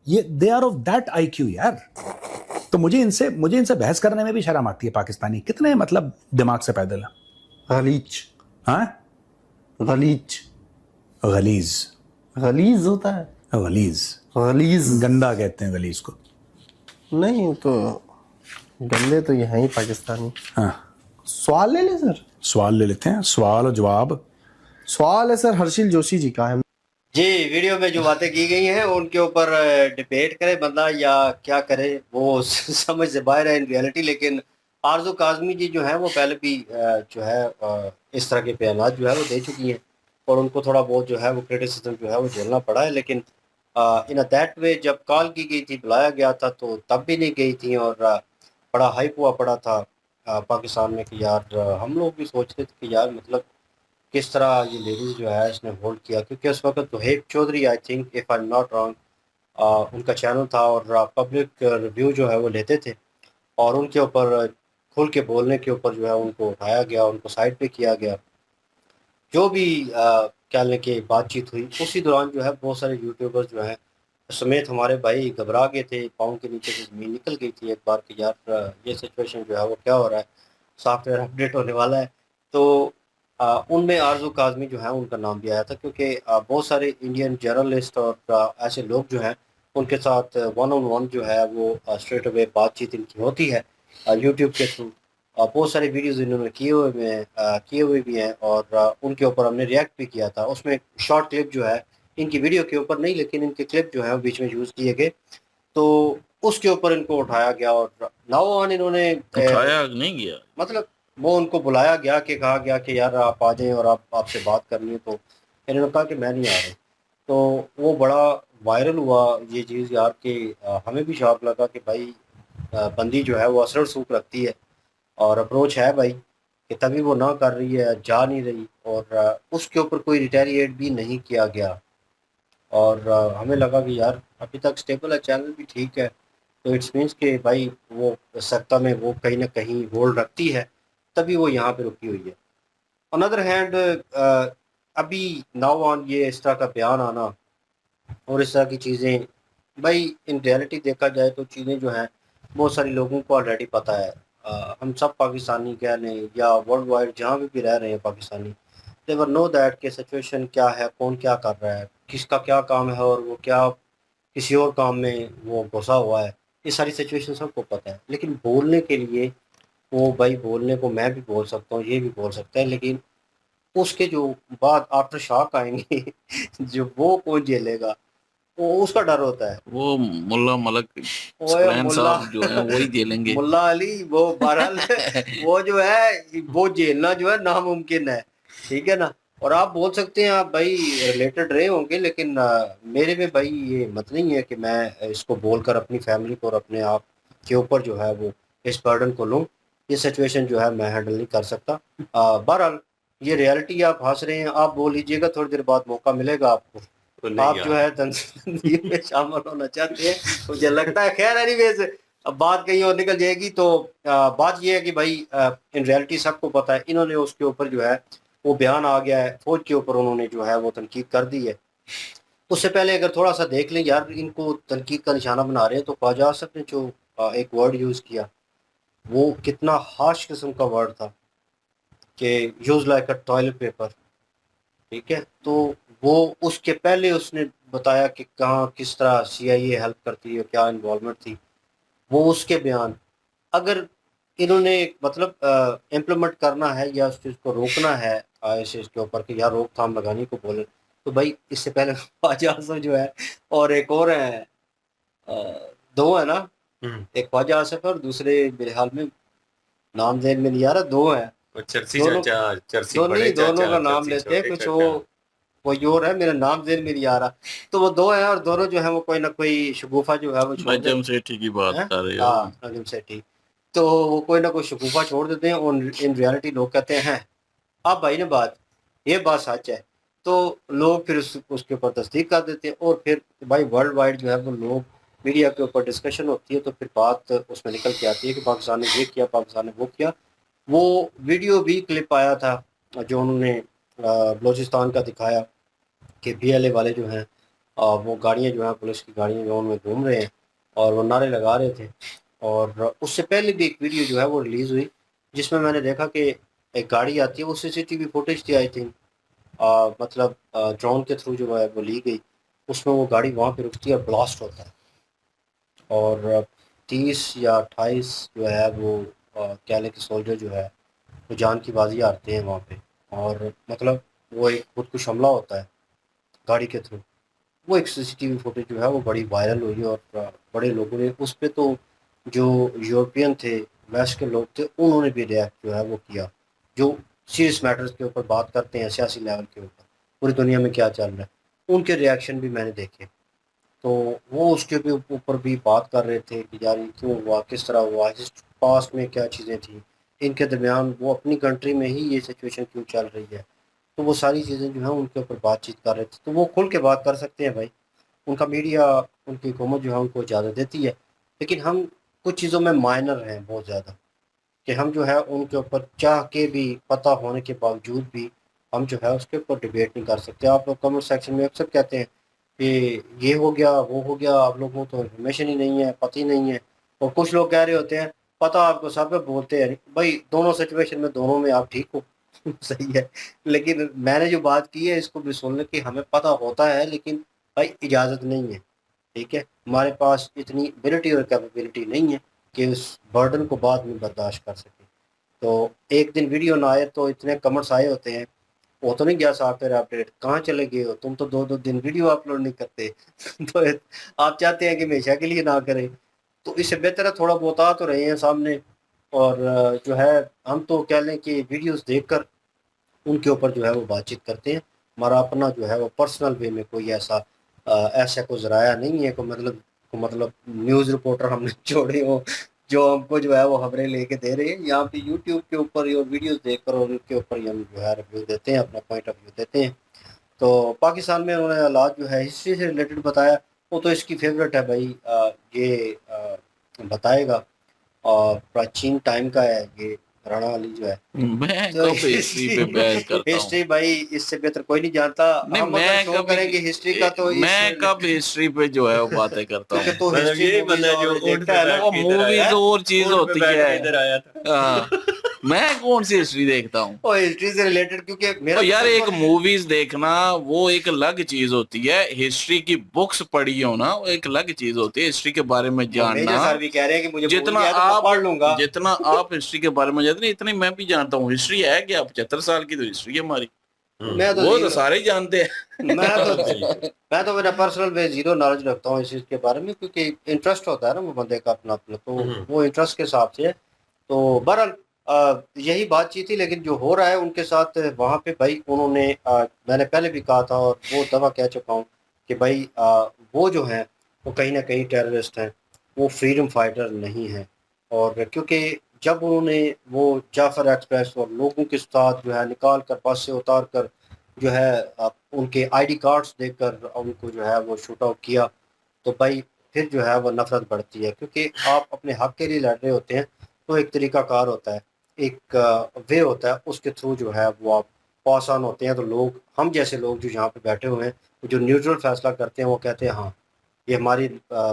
[SPEAKER 4] ये they are of that IQ यार। तो मुझे इनसे बहस करने में भी शर्म आती है। पाकिस्तानी कितने मतलब दिमाग से पैदल है।
[SPEAKER 5] गलीज,
[SPEAKER 4] हाँ,
[SPEAKER 5] गलीज,
[SPEAKER 4] गलीज,
[SPEAKER 5] गलीज होता है,
[SPEAKER 4] गलीज,
[SPEAKER 5] गलीज
[SPEAKER 4] गंदा कहते हैं गलीज को।
[SPEAKER 5] नहीं तो गंदे तो ये हैं ही पाकिस्तानी।
[SPEAKER 4] हाँ,
[SPEAKER 5] सवाल ले ले सर,
[SPEAKER 4] सवाल ले लेते हैं, सवाल और जवाब।
[SPEAKER 5] सवाल है सर हर्षिल जोशी जी का है।
[SPEAKER 1] जी, वीडियो में जो बातें की गई हैं उनके ऊपर डिबेट करे बंदा या क्या करे, वो समझ से बाहर है इन रियलिटी। लेकिन आरजू काजमी जी जो है वो पहले भी जो है इस तरह के बयान जो है वो दे चुकी हैं और उनको थोड़ा बहुत जो है वो क्रिटिसिज्म जो है वो झेलना पड़ा है। लेकिन इन दैट वे जब कॉल की गई थी, बुलाया गया था, तो तब भी नहीं गई थी और बड़ा हाइप हुआ पड़ा था पाकिस्तान में कि यार हम लोग भी सोच रहे थे कि यार मतलब किस तरह ये लेडीज़ जो है इसने होल्ड किया, क्योंकि उस वक्त Tauheeb Chaudhry, I think if I am not wrong, उनका चैनल था और पब्लिक रिव्यू जो है वो लेते थे और उनके ऊपर खुल के बोलने के ऊपर जो है उनको उठाया गया, उनको साइड पे किया गया। जो भी क्या लें कि बातचीत हुई, उसी दौरान जो है बहुत सारे यूट्यूबर्स जो हैं समेत हमारे भाई घबरा गए थे, पाँव के नीचे से ज़मीन निकल गई थी एक बार कि यार ये सिचुएशन जो है वो क्या हो रहा है, सॉफ्टवेयर अपडेट होने वाला है। तो उनमें आरजू काजमी जो है उनका नाम भी आया था, क्योंकि बहुत सारे इंडियन जर्नलिस्ट और ऐसे लोग जो हैं उनके साथ वन ऑन वन जो है वो स्ट्रेट अवे बातचीत इनकी होती है यूट्यूब के थ्रू। बहुत सारे वीडियोज़ इन्होंने किए हुए भी हैं और उनके ऊपर हमने रिएक्ट भी किया था। उसमें शॉर्ट क्लिप जो है इनकी वीडियो के ऊपर नहीं, लेकिन इनके क्लिप जो है वो बीच में यूज़ किए गए, तो उसके ऊपर इनको उठाया गया और नाउ ऑन इन्होंने
[SPEAKER 2] उठाया नहीं गया,
[SPEAKER 1] मतलब वो उनको बुलाया गया कि कहा गया कि यार आप आ जाएं और आपसे बात करनी है, तो इन्होंने कहा कि मैं नहीं आ रहा। तो वो बड़ा वायरल हुआ ये चीज़ यार कि हमें भी शौक लगा कि भाई बंदी जो है वो असर सूख रखती है और अप्रोच है भाई, कि तभी वो ना कर रही है, जा नहीं रही और उसके ऊपर कोई रिटेलिएट भी नहीं किया गया। और हमें लगा कि यार अभी तक स्टेबल है, चैनल भी ठीक है, तो इट्स मीन्स कि भाई वो सत्ता में वो कहीं ना कहीं होल्ड रखती है, तभी वो यहाँ पे रुकी हुई है। ऑन अदर हैंड अभी नाउ ऑन ये इस तरह का बयान आना और इस तरह की चीज़ें, भाई इन रियलिटी देखा जाए तो चीज़ें जो हैं बहुत सारे लोगों को ऑलरेडी पता है। हम सब पाकिस्तानी कह लें या वर्ल्ड वाइड जहाँ भी रह रहे हैं पाकिस्तानी, देवर नो दैट कि सिचुएशन क्या है, कौन क्या कर रहा है, किसका क्या काम है और वो क्या किसी और काम में वो घुसा हुआ है, ये सारी सिचुएशन सबको पता है। लेकिन बोलने के लिए वो भाई, बोलने को मैं भी बोल सकता हूँ, ये भी बोल सकता है, लेकिन उसके जो बाद आफ्टर शॉक आएंगे जो वो कौन झेलेगा, वो उसका डर होता है।
[SPEAKER 2] वो मुल्ला मलक
[SPEAKER 1] ओए
[SPEAKER 2] सुकरैन
[SPEAKER 1] मुल्ला
[SPEAKER 2] साहब जो है वही झेलेंगे।
[SPEAKER 1] मुल्ला अली वो बहरहाल वो जो है वो झेलना जो है नामुमकिन है, ठीक है ना। और आप बोल सकते हैं आप भाई रिलेटेड रहे होंगे, लेकिन मेरे में भाई ये मत नहीं है कि मैं इसको बोलकर अपनी फैमिली को और अपने आप के ऊपर जो है वो इस बर्डन को लूँ। ये सिचुएशन जो है मैं हैंडल नहीं कर सकता। बहरहाल ये रियलिटी, आप हंस रहे हैं, आप बोल लीजिएगा, थोड़ी देर बाद मौका मिलेगा आपको, आप जो है तंजीम में शामिल होना चाहते हैं, मुझे लगता है। खैर एनीवेज, अब बात कहीं और निकल जाएगी। तो बात ये है कि भाई इन रियलिटी सबको पता है, इन्होंने उसके ऊपर जो है वो बयान आ गया है, फौज के ऊपर उन्होंने जो है वो तनकीद कर दी है। उससे पहले अगर थोड़ा सा देख लें यार, इनको तनकीद का निशाना बना रहे हैं, तो ख्वाजा आसिफ ने जो एक वर्ड यूज़ किया वो कितना हार्श किस्म का वर्ड था कि यूज़ लाइक अ टॉयलेट पेपर, ठीक है। तो वो उसके पहले उसने बताया कि कहाँ किस तरह CIA हेल्प करती है, क्या इन्वॉल्वमेंट थी, वो उसके बयान, अगर इन्होंने मतलब इम्प्लीमेंट करना है या उस चीज़ को रोकना है इस चीज़ के ऊपर कि यार रोकथाम लगाने को बोले, तो भाई इससे पहले ख्वाजा आसिफ जो है और एक और है, दो है ना, एक ख्वाजा आसिफ है और दूसरे मेरे हाल में नाम ज़हन में नहीं आ रहा, दो है
[SPEAKER 8] चरसी
[SPEAKER 1] दोनों
[SPEAKER 8] चाचा, चरसी
[SPEAKER 1] दो
[SPEAKER 8] बड़े
[SPEAKER 1] नहीं, दोनों
[SPEAKER 8] चाचा,
[SPEAKER 1] का नाम
[SPEAKER 8] चरसी
[SPEAKER 1] लेते हैं
[SPEAKER 8] छोटे
[SPEAKER 1] कुछ,
[SPEAKER 8] चाचा।
[SPEAKER 1] वो योर है, मेरा नाम ज़हन में नहीं आ रहा। तो वो दो हैं और दोनों जो है वो कोई ना कोई शगुफा जो है वो छोड़ देते
[SPEAKER 2] नजम सेठी की बात
[SPEAKER 1] हैं।
[SPEAKER 2] कर रहे हो।
[SPEAKER 1] हाँ, नजम सेठी। तो वो कोई ना कोई शगुफा छोड़ देते हैं और इन रियलिटी लोग कहते हैं अब भाई ने बात, ये बात सच है, तो लोग फिर उसके ऊपर तस्दीक कर देते हैं और फिर भाई वर्ल्ड वाइड जो है वो लोग मीडिया के ऊपर डिस्कशन होती है, तो फिर बात उसमें निकल के आती है कि पाकिस्तान ने ये किया, पाकिस्तान ने वो किया। वो वीडियो भी क्लिप आया था जो उन्होंने बलूचिस्तान का दिखाया कि BLA वाले जो हैं वो गाड़ियाँ जो हैं पुलिस की गाड़ियाँ जो उनमें घूम रहे हैं और वो नारे लगा रहे थे। और उससे पहले भी एक वीडियो जो है वो रिलीज़ हुई जिसमें मैंने देखा कि एक गाड़ी आती है, वो CCTV फुटेज थी आई थिंक, मतलब ड्रोन के थ्रू जो है वो ली गई, उसमें वो गाड़ी वहाँ पे रुकती है और ब्लास्ट होता है और 30 या 28 जो है वो कह लें कि सोल्जर जो है वो जान की बाजी हारते हैं वहाँ पे। और मतलब वो एक खुदकुश हमला होता है गाड़ी के थ्रू। वो एक CCTV फुटेज जो है वो बड़ी वायरल हुई और बड़े लोगों ने उस पे, तो जो यूरोपियन थे, वेस्ट के लोग थे, उन्होंने भी रिएक्ट जो है वो किया, जो सीरियस मैटर्स के ऊपर बात करते हैं सियासी लेवल के ऊपर, पूरी दुनिया में क्या चल रहा है, उनके रिएक्शन भी मैंने देखे। तो वो उसके भी ऊपर भी बात कर रहे थे कि यार ये क्यों हुआ, किस तरह हुआ, इस पास्ट में क्या चीज़ें थी, इनके दरमियान वो अपनी कंट्री में ही ये सिचुएशन क्यों चल रही है। तो वो सारी चीज़ें जो हैं उनके ऊपर बातचीत कर रहे थे, तो वो खुल के बात कर सकते हैं भाई, उनका मीडिया, उनकी हुकूमत जो है उनको इजाज़त देती है। लेकिन हम कुछ चीज़ों में माइनर हैं बहुत ज़्यादा, कि हम जो है उनके ऊपर चाह के भी, पता होने के बावजूद भी हम जो है उसके ऊपर डिबेट नहीं कर सकते। आप लोग कमेंट सेक्शन में अक्सर कहते हैं कि ये हो गया, वो हो गया, आप लोगों को तो इन्फॉर्मेशन ही नहीं है, पता ही नहीं है। और कुछ लोग कह रहे होते हैं पता आपको सब है, बोलते हैं नहीं। भाई दोनों सिचुएशन में, दोनों में आप ठीक हो सही है, लेकिन मैंने जो बात की है इसको भी सुन ले कि हमें पता होता है लेकिन भाई इजाज़त नहीं है, ठीक है, हमारे पास इतनी एबिलिटी और कैपेबिलिटी नहीं है कि उस बर्डन को बाद में बर्दाश्त कर सके। तो एक दिन वीडियो ना आए तो इतने कमेंट्स आए होते हैं, वो तो नहीं गया सॉफ्टवेयर अपडेट, कहाँ चले गए हो तुम, तो 2-2 दिन वीडियो अपलोड नहीं करते तो आप चाहते हैं कि हमेशा के लिए ना करें, तो इससे बेहतर है थोड़ा बहुत आ तो रहे हैं सामने। और जो है हम तो कह लें कि वीडियोस देखकर उनके ऊपर जो है वो बातचीत करते हैं। हमारा अपना जो है वो पर्सनल वे में कोई ऐसा कोई ज़राया नहीं है, को मतलब न्यूज़ रिपोर्टर हमने जोड़े हो जो हमको जो है वो खबरें लेके दे रहे हैं। यहाँ पे यूट्यूब के ऊपर और वीडियोस देखकर और उनके ऊपर ही हम जो है रिव्यू देते हैं, अपना पॉइंट ऑफ व्यू देते हैं। तो पाकिस्तान में उन्होंने हालात जो है हिस्ट्री से रिलेटेड बताया, वो तो इसकी फेवरेट है भाई, ये बताएगा और प्राचीन टाइम का है ये राणा अली जो है।
[SPEAKER 2] मैं
[SPEAKER 1] तो
[SPEAKER 2] कब हिस्ट्री पे बहस करता हूँ?
[SPEAKER 1] हिस्ट्री भाई इससे बेहतर कोई नहीं जानता।
[SPEAKER 2] नहीं,
[SPEAKER 1] हम अगर
[SPEAKER 2] मैं
[SPEAKER 1] शो
[SPEAKER 2] कभी
[SPEAKER 1] करेंगे हिस्ट्री का तो
[SPEAKER 2] मैं कब हिस्ट्री पे जो है वो बातें करता
[SPEAKER 1] क्योंकि
[SPEAKER 2] हूँ?
[SPEAKER 1] तो
[SPEAKER 8] मतलब
[SPEAKER 1] हिस्ट्री
[SPEAKER 8] यही
[SPEAKER 1] मूवीज
[SPEAKER 8] बंदा जो
[SPEAKER 1] और
[SPEAKER 8] ऊँट
[SPEAKER 1] देखता
[SPEAKER 8] पे
[SPEAKER 1] है ना।
[SPEAKER 8] बैठ
[SPEAKER 2] वो
[SPEAKER 8] के इधर आया
[SPEAKER 2] मूवीज
[SPEAKER 8] है,
[SPEAKER 2] और चीज
[SPEAKER 8] ऊँट पे
[SPEAKER 2] होती
[SPEAKER 8] बैठ के
[SPEAKER 2] है।
[SPEAKER 8] इधर आया था।
[SPEAKER 2] हाँ, मैं कौन सी हिस्ट्री देखता हूँ?
[SPEAKER 1] और हिस्ट्री से रिलेटेड क्योंकि मेरा
[SPEAKER 2] तो यार
[SPEAKER 1] तो
[SPEAKER 2] एक मूवीज देखना वो एक अलग चीज होती है, हिस्ट्री की बुक्स पढ़ी हो ना वो एक अलग चीज होती है, हिस्ट्री के बारे में
[SPEAKER 1] मेजर
[SPEAKER 2] जानना।
[SPEAKER 1] सर भी कह रहे हैं कि मुझे भूल
[SPEAKER 2] जितना
[SPEAKER 1] गया तो मैं पढ़ लूंगा।
[SPEAKER 2] जितना आप हिस्ट्री के बारे में जानते हैं इतनी मैं भी जानता हूँ। हिस्ट्री है क्या? 75 साल की तो हिस्ट्री है हमारी,
[SPEAKER 1] मैं तो
[SPEAKER 2] वो तो
[SPEAKER 1] जीरो
[SPEAKER 2] सारे ही जानते हैं।
[SPEAKER 1] मैं तो मेरा पर्सनल वे जीरो नॉलेज रखता हूँ इस चीज़ के बारे में, क्योंकि इंटरेस्ट होता है ना वो बंदे का अपना अपना, तो वो इंटरेस्ट के हिसाब से है। तो बहरहाल यही बातचीत थी, लेकिन जो हो रहा है उनके साथ वहाँ पे भाई उन्होंने मैंने पहले भी कहा था और वो दवा कह चुका हूँ कि भाई वो जो हैं वो कहीं ना कहीं टेररिस्ट हैं, वो फ्रीडम फाइटर नहीं हैं। और क्योंकि जब उन्होंने वो जाफर एक्सप्रेस और लोगों के साथ जो है निकाल कर बस से उतार कर जो है उनके आईडी कार्ड्स देकर उनको जो है वो शूट आउट किया, तो भाई फिर जो है वो नफरत बढ़ती है, क्योंकि आप अपने हक के लिए लड़ रहे होते हैं। तो एक तरीकाकार होता है, एक वे होता है, उसके थ्रू जो है वो आप पास ऑन होते हैं। तो लोग, हम जैसे लोग जो यहाँ पे बैठे हुए हैं जो न्यूट्रल फैसला करते हैं, वो कहते हैं हाँ ये हमारी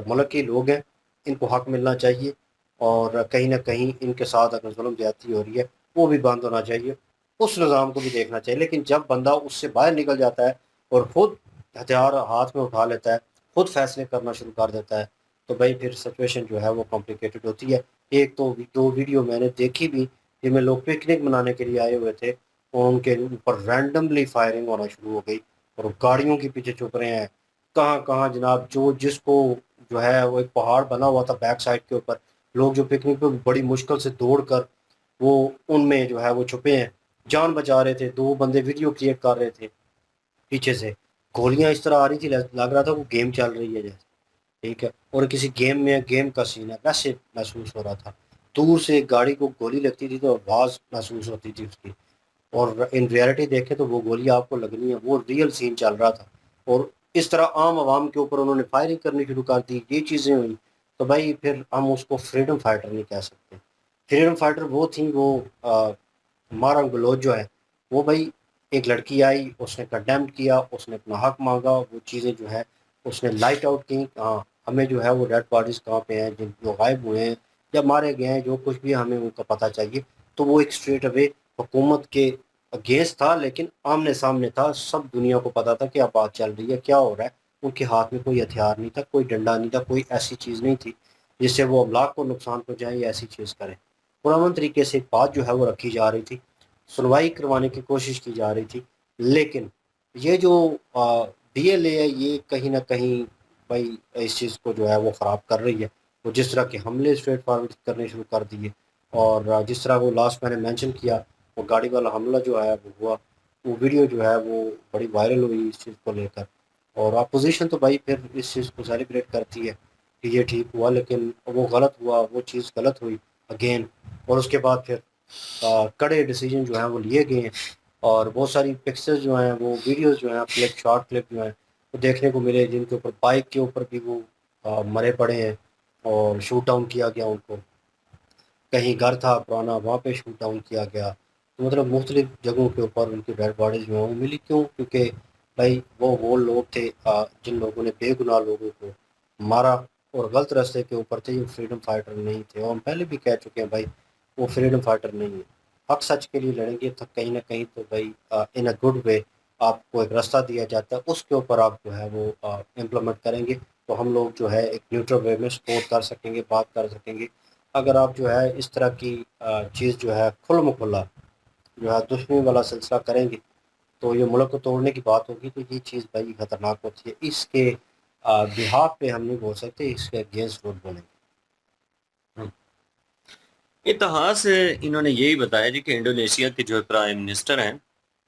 [SPEAKER 1] मुल्क के लोग हैं, इनको हक मिलना चाहिए और कहीं ना कहीं इनके साथ अगर जुल्म ज्यादती हो रही है वो भी बंद होना चाहिए, उस निज़ाम को भी देखना चाहिए। लेकिन जब बंदा उससे बाहर निकल जाता है और खुद हथियार हाथ में उठा लेता है, खुद फैसले करना शुरू कर देता है, तो भाई फिर सिचुएशन जो है वो कॉम्प्लिकेटेड होती है। एक तो दो वीडियो मैंने देखी भी, जिनमें लोग पिकनिक मनाने के लिए आए हुए थे और उनके ऊपर रैंडमली फायरिंग होना शुरू हो गई और वो गाड़ियों के पीछे छुप रहे हैं। कहाँ कहाँ जनाब, जो जिसको जो है वो एक पहाड़ बना हुआ था बैक साइड के ऊपर, लोग जो पिकनिक पे बड़ी मुश्किल से दौड़ कर वो उनमें जो है वो छुपे हैं, जान बचा रहे थे। दो बंदे वीडियो क्रिएट कर रहे थे, पीछे से गोलियां इस तरह आ रही थी, लग रहा था वो गेम चल रही है जैसे, ठीक है, और किसी गेम का सीन है वैसे महसूस हो रहा था। दूर से एक गाड़ी को गोली लगती थी तो आवाज़ महसूस होती थी उसकी, और इन रियलिटी देखें तो वो गोली आपको लगनी है, वो रियल सीन चल रहा था। और इस तरह आम आवाम के ऊपर उन्होंने फायरिंग करनी शुरू कर दी, ये चीज़ें हुई, तो भाई फिर हम उसको फ्रीडम फाइटर नहीं कह सकते। फ्रीडम फाइटर वो थी, वो मारा गलोच जो है वो भाई, एक लड़की आई, उसने कंडेम किया, उसने अपना हक मांगा, वो चीज़ें जो है उसने लाइट आउट की। हाँ, हमें जो है वो डेड बॉडीज़ कहाँ पे हैं, जिन जो गायब हुए हैं या मारे गए हैं, जो कुछ भी हमें उनका पता चाहिए। तो वो एक स्ट्रेट अवे हुकूमत के अगेंस्ट था, लेकिन आमने सामने था, सब दुनिया को पता था क्या बात चल रही है, क्या हो रहा है। उनके हाथ में कोई हथियार नहीं था, कोई डंडा नहीं था, कोई ऐसी चीज़ नहीं थी जिससे वो अमलाक को नुकसान पहुँचाएँ या ऐसी चीज़ करें। पुरअमन तरीके से एक बात जो है वो रखी जा रही थी, सुनवाई करवाने की कोशिश की जा रही थी। लेकिन ये जो डीएलए है, ये कहीं न कहीं भाई इस चीज़ को जो है वो ख़राब कर रही है। वो जिस तरह के हमले स्ट्रेट फॉरवर्ड करने शुरू कर दिए, और जिस तरह वो लास्ट मैंने मेंशन किया, वो गाड़ी वाला हमला जो है वो हुआ, वो वीडियो जो है वो बड़ी वायरल हुई इस चीज़ को लेकर। और अपोज़िशन तो भाई फिर इस चीज़ को सेलिब्रेट करती है कि ये ठीक हुआ, लेकिन वो गलत हुआ, वो चीज़ गलत हुई अगेन। और उसके बाद फिर कड़े डिसीजन जो हैं वो लिए गए हैं, और बहुत सारी पिक्चर्स जो हैं, वो वीडियोस जो हैं, क्लिप, शॉर्ट क्लिप जो हैं वो देखने को मिले, जिनके ऊपर बाइक के ऊपर भी वो मरे पड़े हैं और शूट डाउन किया गया उनको। कहीं घर था पुराना, वहाँ पे शूट डाउन किया गया। तो मतलब मुख्तलिफ जगहों के ऊपर उनकी डेड बॉडीज़ जो हैं वो मिली। क्यों? क्योंकि भाई वो लोग थे जिन लोगों ने बेगुनाह लोगों को मारा और गलत रास्ते के ऊपर थे, ये फ्रीडम फाइटर नहीं थे। और हम पहले भी कह चुके हैं भाई, वो फ्रीडम फाइटर नहीं है। हक सच के लिए लड़ेंगे तो कहीं ना कहीं तो भाई इन अ गुड वे आपको एक रास्ता दिया जाता है, उसके ऊपर आप जो है वो इम्प्लीमेंट करेंगे, तो हम लोग जो है एक न्यूट्रल वे में सपोर्ट कर सकेंगे, बात कर सकेंगे। अगर आप जो है इस तरह की चीज़ जो है खुल्म-खुला जो है दुश्मनी वाला सिलसिला करेंगे, तो ये मुल्क को तोड़ने की बात होगी, तो ये चीज़ भाई खतरनाक होती है। इसके बिहाफ़ पे हम नहीं बोल सकते, इसके अगेंस्ट ज़रूर बोलेंगे।
[SPEAKER 8] इतिहास इन्होंने यही बताया जी कि इंडोनेशिया के जो प्राइम मिनिस्टर हैं,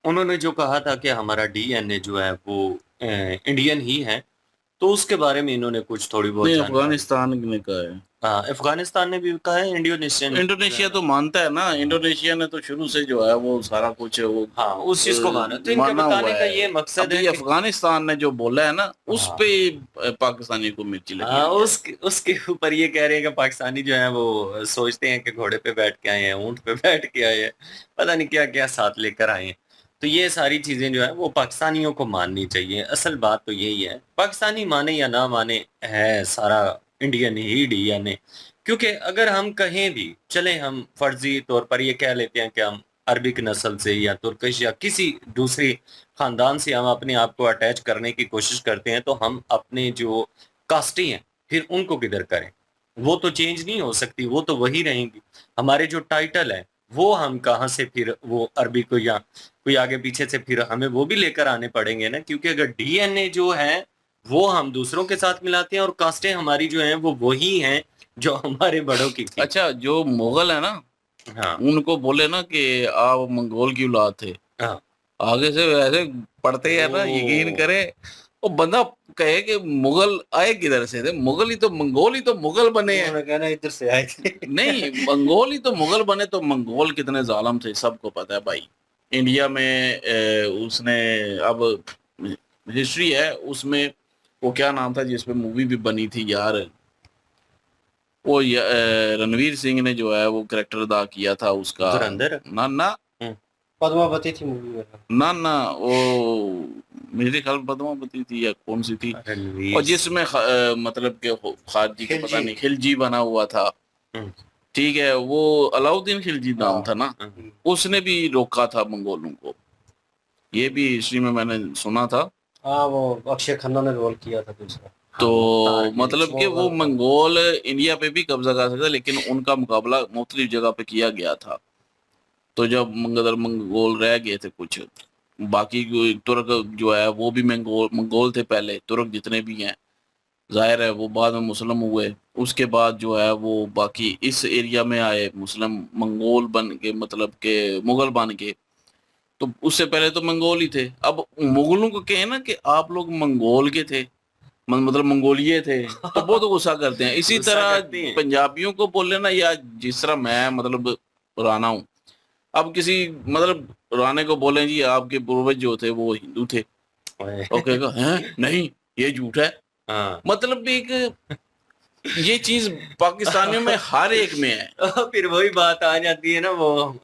[SPEAKER 8] उन्होंने जो कहा था कि हमारा डीएनए जो है वो इंडियन ही है, तो उसके बारे में इन्होंने कुछ थोड़ी बहुत
[SPEAKER 2] नहीं,
[SPEAKER 8] जानकारी।
[SPEAKER 2] अफगानिस्तान ने कहा है।
[SPEAKER 8] हाँ, अफगानिस्तान ने भी कहा है,
[SPEAKER 2] इंडोनेशिया तो मानता है ना, इंडोनेशिया ने तो शुरू से जो है वो सारा कुछ वो
[SPEAKER 8] हाँ उस चीज को माना। तो इनके
[SPEAKER 2] माना
[SPEAKER 8] बताने
[SPEAKER 2] हुआ
[SPEAKER 8] का
[SPEAKER 2] है।
[SPEAKER 8] ये मकसद
[SPEAKER 2] अभी
[SPEAKER 8] है कि
[SPEAKER 2] अफगानिस्तान ने जो बोला है ना, उस
[SPEAKER 8] हाँ।
[SPEAKER 2] पे पाकिस्तानी को मिर्ची लगी
[SPEAKER 8] हाँ,
[SPEAKER 2] हुई है।
[SPEAKER 8] उसके ऊपर ये कह रहे हैं कि पाकिस्तानी जो है वो सोचते हैं कि घोड़े पे बैठ के आए हैं, ऊंट पे बैठ के आए हैं, पता नहीं क्या क्या साथ लेकर आए हैं। तो ये सारी चीजें जो है वो पाकिस्तानियों को माननी चाहिए। असल बात तो यही है, पाकिस्तानी माने या ना माने, है सारा इंडियन ही डीएनए। क्योंकि अगर हम कहीं भी चले, हम फर्जी तौर पर ये कह लेते हैं कि हम अरबिक नस्ल से या तुर्किश या किसी दूसरी खानदान से हम अपने आप को अटैच करने की कोशिश करते हैं, तो हम अपने जो कास्टें हैं फिर उनको किधर करें? वो तो चेंज नहीं हो सकती, वो तो वही रहेंगी। हमारे जो टाइटल है वो हम कहाँ से फिर वो अरबी को या कोई आगे पीछे से फिर हमें वो भी लेकर आने पड़ेंगे ना, क्योंकि अगर डीएनए जो है वो हम दूसरों के साथ मिलाते हैं और कास्टें हमारी जो हैं वो वही हैं जो हमारे बड़ों की थी।
[SPEAKER 2] अच्छा, जो मुगल है ना,
[SPEAKER 8] हाँ
[SPEAKER 2] उनको बोले ना कि आप मंगोल की औलाद थे,
[SPEAKER 8] हाँ
[SPEAKER 2] आगे से वैसे पढ़ते हैं ना, यकीन करे, वो बंदा कहे कि मुगल आए किधर से थे, मुगल ही तो मंगोल ही तो मुगल बने हैं।
[SPEAKER 1] उन्होंने कहना इधर से आए थे।
[SPEAKER 2] नहीं, मंगोल ही तो मुगल बने, तो मंगोल कितने जालिम थे सबको पता है भाई। इंडिया में उसने अब हिस्ट्री है उसमें, वो क्या नाम था जिसपे मूवी भी बनी थी यार, वो रणवीर सिंह ने जो है वो कैरेक्टर अदा किया था उसका।
[SPEAKER 8] धुरंधर।
[SPEAKER 2] ना ना
[SPEAKER 1] पद्मावती थी मूवी में।
[SPEAKER 2] ना ना, वो मेरे ख्याल में पद्मावती थी या कौन सी थी, और जिसमें मतलब कि खारजी का पता
[SPEAKER 1] खिलजी।
[SPEAKER 2] नहीं, खिलजी बना हुआ था।
[SPEAKER 8] हम्म।
[SPEAKER 2] ठीक है, वो अलाउद्दीन खिलजी नाम
[SPEAKER 1] हाँ।
[SPEAKER 2] था ना, उसने भी रोका था मंगोलों को। ये भी हिस्ट्री में मैंने सुना था।
[SPEAKER 1] हाँ वो अक्षय खन्ना ने रोल किया था दूसरा।
[SPEAKER 2] तो
[SPEAKER 1] तारक
[SPEAKER 2] मतलब कि वो
[SPEAKER 1] मेहता।
[SPEAKER 2] मंगोल इंडिया पे भी कब्जा कर सकते, लेकिन उनका मुकाबला मुख्तलिफ जगह पे किया गया था। तो जब मंगोल रह गए थे कुछ, बाकी तुर्क जो है वो भी मंगोल थे पहले, तुर्क जितने भी हैं जाहिर है वो बाद में मुस्लिम हुए। उसके बाद जो है वो बाकी इस एरिया में आए मुस्लिम, मंगोल बन के, मतलब के मुगल बन के। तो उससे पहले तो मंगोल ही थे। अब मुगलों को कहे ना कि आप लोग मंगोल के थे, मतलब मंगोलिये थे, तो बहुत गुस्सा करते हैं। इसी
[SPEAKER 8] गुस्सा
[SPEAKER 2] तरह
[SPEAKER 8] करते हैं।
[SPEAKER 2] पंजाबियों को बोले ना, या जिस तरह मैं मतलब राणा हूँ, अब किसी मतलब राणे को बोले जी आपके पूर्वज जो थे वो हिंदू थे, तो कहेगा हैं नहीं ये झूठ है।
[SPEAKER 8] हाँ।
[SPEAKER 2] मतलब एक ये चीज पाकिस्तानियों में हर एक में है।
[SPEAKER 8] फिर वही बात आ जाती है ना, वो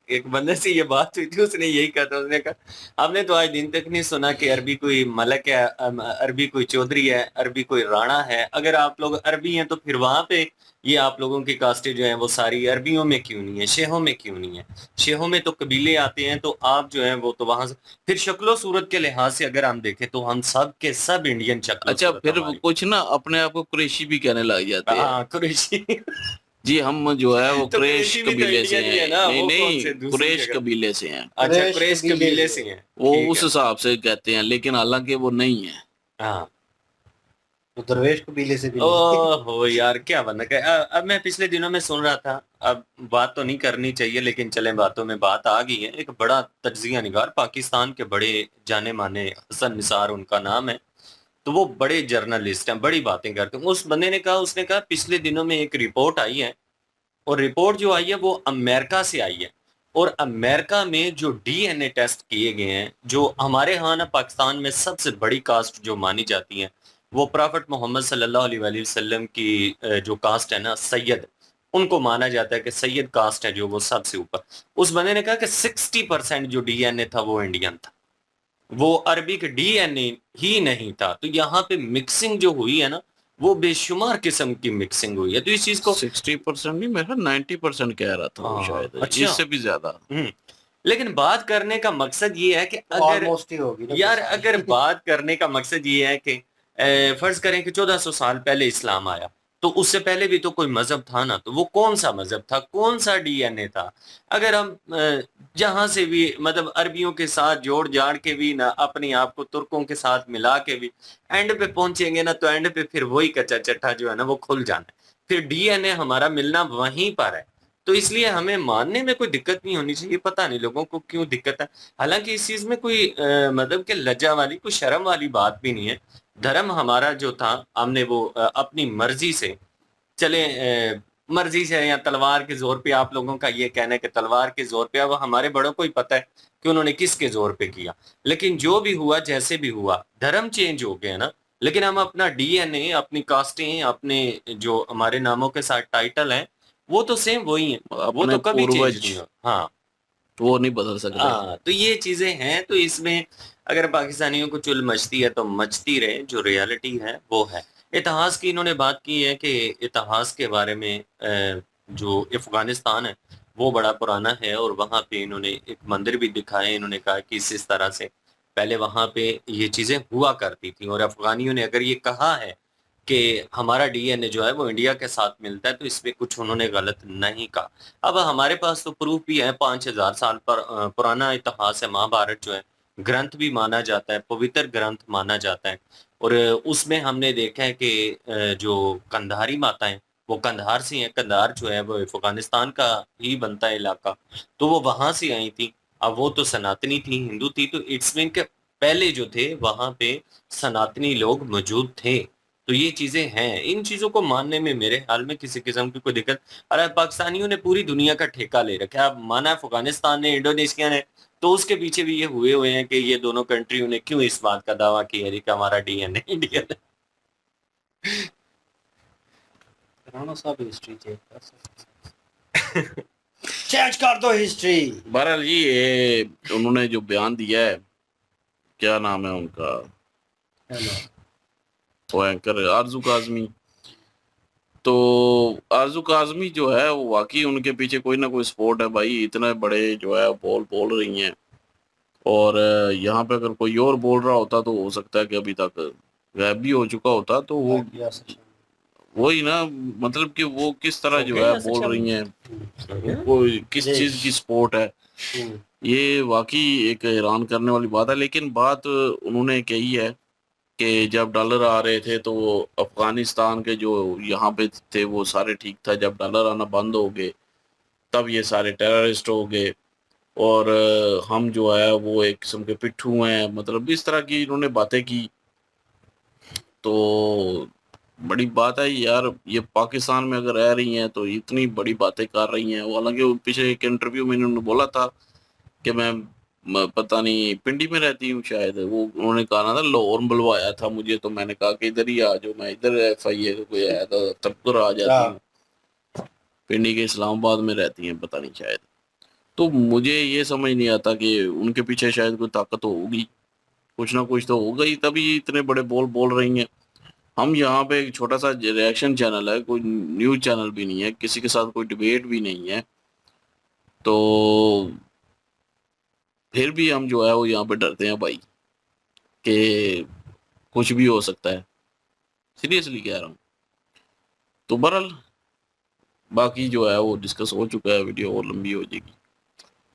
[SPEAKER 8] एक बंदे से ये बात हुई थी, उसने यही कहा था, उसने कहा आपने तो आज दिन तक नहीं सुना कि अरबी कोई मलक है, अरबी कोई चौधरी है, अरबी कोई राणा है। अगर आप लोग अरबी हैं तो फिर वहां पे ये आप लोगों की कास्टें जो हैं वो सारी अरबियों में क्यों नहीं है, शेहों में क्यों नहीं है? शेहों में तो कबीले आते हैं, तो आप जो है वो तो वहां से फिर शक्लो सूरत के लिहाज से अगर हम देखें तो हम सब के सब इंडियन शक्लो
[SPEAKER 2] अच्छा,
[SPEAKER 8] सूरत
[SPEAKER 2] फिर
[SPEAKER 8] हमारी।
[SPEAKER 2] कुछ ना अपने आप को कुरैशी भी कहने लग जाते हैं।
[SPEAKER 8] हाँ, कुरैशी।
[SPEAKER 2] जी हम जो है वो
[SPEAKER 8] तो
[SPEAKER 2] कुरैश
[SPEAKER 8] कुरैशी भी तो
[SPEAKER 2] कबीले से
[SPEAKER 8] इंडियन ही है
[SPEAKER 2] हैं।
[SPEAKER 8] ना,
[SPEAKER 2] नहीं
[SPEAKER 8] वो कौन
[SPEAKER 2] नहीं,
[SPEAKER 8] से दूसरी
[SPEAKER 2] कुरैश
[SPEAKER 8] जगह?
[SPEAKER 2] कबीले से हैं।
[SPEAKER 8] अच्छा,
[SPEAKER 1] कुरैश
[SPEAKER 8] कुरैश
[SPEAKER 1] कबीले
[SPEAKER 8] कबीले
[SPEAKER 1] से
[SPEAKER 8] से हैं।
[SPEAKER 2] वो
[SPEAKER 8] ठीक
[SPEAKER 2] उस
[SPEAKER 8] है।
[SPEAKER 2] हिसाब से कहते हैं, लेकिन हालांकि वो नहीं है।
[SPEAKER 8] हाँ।
[SPEAKER 1] तो दरवेश कबीले से भी नहीं।
[SPEAKER 8] ओहो यार, क्या बंदा क्या। अब मैं पिछले दिनों में सुन रहा था, अब बात तो नहीं करनी चाहिए लेकिन चले बातों में बात आ गई है। एक बड़ा तज्जिया निगार पाकिस्तान के बड़े जाने माने हसन निसार उनका नाम है, तो वो बड़े जर्नलिस्ट हैं, बड़ी बातें करते हैं। उस बंदे ने कहा, उसने कहा पिछले दिनों में एक रिपोर्ट आई है, और रिपोर्ट जो आई है वो अमेरिका से आई है। और अमेरिका में जो डीएनए टेस्ट किए गए हैं, जो हमारे यहाँ ना पाकिस्तान में सबसे बड़ी कास्ट जो मानी जाती है वो प्रॉफेट मोहम्मद सल्लल्लाहु अलैहि वसल्लम की जो कास्ट है ना, सैयद, उनको माना जाता है कि सैयद कास्ट है जो वो सबसे ऊपर। उस बंदे ने कहा कि 60% जो डीएनए था वो इंडियन था, वो अरबिक डीएनए ही नहीं था। तो यहाँ पे मिक्सिंग जो हुई है ना, वो बेशुमार किस्म की मिक्सिंग हुई है। तो इस चीज को
[SPEAKER 2] 60% नहीं, मेरा 90% कह रहा था वो, शायद
[SPEAKER 8] अच्छा।
[SPEAKER 2] इससे भी ज्यादा।
[SPEAKER 8] लेकिन बात करने का मकसद ये है कि
[SPEAKER 1] तो
[SPEAKER 8] अगर
[SPEAKER 1] ऑलमोस्ट ही होगी ना
[SPEAKER 8] यार,
[SPEAKER 1] फिर सारी।
[SPEAKER 8] अगर बात करने का मकसद ये है कि फर्ज करें कि 1400 साल पहले इस्लाम आया, तो उससे पहले भी तो कोई मजहब था ना, तो वो कौन सा मजहब था, कौन सा डीएनए था? अगर हम जहां से भी मतलब अरबियों के साथ जोड़ जाड़ के भी ना, अपने आप को तुर्कों के साथ मिला के भी एंड पे पहुंचेंगे ना, तो एंड पे फिर वही कच्चा चट्टा जो है ना वो खुल जाना है। फिर डीएनए हमारा मिलना वहीं पर है। तो इसलिए हमें मानने में कोई दिक्कत नहीं होनी चाहिए। पता नहीं लोगों को क्यों दिक्कत है। हालांकि इस चीज में कोई मतलब कि लज्जा वाली, कोई शर्म वाली बात भी नहीं है। धर्म हमारा जो था, हमने वो अपनी मर्जी से चले, मर्जी से या तलवार के जोर पे, आप लोगों का ये कहना है कि तलवार के जोर पे, अब हमारे बड़ों को ही पता है कि उन्होंने किसके जोर पे किया। लेकिन जो भी हुआ, जैसे भी हुआ, धर्म चेंज हो गया ना, लेकिन हम अपना डीएनए, अपनी कास्टें, अपने जो हमारे नामों के साथ टाइटल हैं, वो तो सेम वही है, वो
[SPEAKER 2] अपने
[SPEAKER 8] तो कभी चेंज
[SPEAKER 2] पूर्वज
[SPEAKER 8] नहीं हो। हाँ।
[SPEAKER 2] वो नहीं बदल सकते।
[SPEAKER 8] हाँ, तो ये चीजें हैं। तो इसमें अगर पाकिस्तानियों को चुल मचती है तो मचती रहे, जो रियलिटी है वो है। इतिहास की इन्होंने बात की है कि इतिहास के बारे में जो अफगानिस्तान है वो बड़ा पुराना है, और वहाँ पे इन्होंने एक मंदिर भी दिखाया। इन्होंने कहा कि इस तरह से पहले वहाँ पे ये चीजें हुआ करती थी, और अफगानियों ने अगर ये कहा है कि हमारा डीएनए जो है वो इंडिया के साथ मिलता है, तो इसमें कुछ उन्होंने गलत नहीं कहा। अब हमारे पास तो प्रूफ भी है, 5000 साल पर पुराना इतिहास है। महाभारत जो है ग्रंथ भी माना जाता है, पवित्र ग्रंथ माना जाता है। और उसमें हमने देखा है कि जो कंधारी माता है वो कंधार से हैं। कंधार जो है वो अफगानिस्तान का ही बनता है इलाका, तो वो वहां से आई थी। अब वो तो सनातनी थी, हिंदू थी, तो इट्स मीन के पहले जो थे वहां पे सनातनी लोग मौजूद थे। तो ये चीजें हैं, इन चीजों को मानने में मेरे ख्याल में किसी किस्म की कोई दिक्कत। अरे पाकिस्तानियों ने पूरी दुनिया का ठेका ले रखा है। अब माना अफगानिस्तान ने, इंडोनेशिया ने, तो उसके पीछे भी ये हुए हुए हैं कि ये दोनों कंट्रियों ने क्यों इस बात का दावा किया है कि हमारा डीएनए इंडियन है।
[SPEAKER 1] राणा साहब हिस्ट्री चेंज कर सकते, चेंज कर दो हिस्ट्री।
[SPEAKER 2] बहरहाल जी ये उन्होंने जो बयान दिया है, क्या नाम है उनका, वो एंकर आरजू काजमी। तो आरजू काजमी जो है वो वाकई उनके पीछे कोई ना कोई सपोर्ट है भाई। इतने बड़े जो है बोल रही हैं, और यहाँ पे अगर कोई और बोल रहा होता तो हो सकता है कि अभी तक गायब भी हो चुका होता। तो वो वही ना, मतलब कि वो किस तरह जो है बोल रही हैं, कोई किस चीज की सपोर्ट है, ये वाकई एक हैरान करने वाली बात है। लेकिन बात उन्होंने कही है कि जब डॉलर आ रहे थे तो वो अफगानिस्तान के जो यहाँ पे थे वो सारे ठीक था, जब डॉलर आना बंद हो गए तब ये सारे टेररिस्ट हो गए और हम जो है वो एक किस्म के पिट्ठू हैं, मतलब इस तरह की इन्होंने बातें की। तो बड़ी बात है यार, ये पाकिस्तान में अगर रह रही हैं तो इतनी बड़ी बातें कर रही हैं। हालांकि पीछे एक इंटरव्यू में इन्होंने बोला था कि मैं पता नहीं पिंडी में रहती हूँ शायद, वो उन्होंने कहा ना था लाहौर बुलवाया था मुझे, तो मैंने कहा कि इधर ही आ जाओ, मैं इधर FIA का कोई आया था तब तो आ जाती हूँ। पिंडी के इस्लामाबाद में रहती हैं पता नहीं शायद। तो मुझे ये समझ नहीं आता कि उनके पीछे शायद कोई ताकत होगी, कुछ ना कुछ तो होगा ही, तभी इतने बड़े बोल रही हैं। हम यहाँ पे एक छोटा सा रिएक्शन चैनल है, कोई न्यूज चैनल भी नहीं है, किसी के साथ कोई डिबेट भी नहीं है, तो फिर भी हम जो है वो यहाँ पे डरते हैं भाई कि कुछ भी हो सकता है, सीरियसली कह रहा हूँ। तो बहरहाल बाकी जो है वो डिस्कस हो चुका है, वीडियो और लंबी हो जाएगी।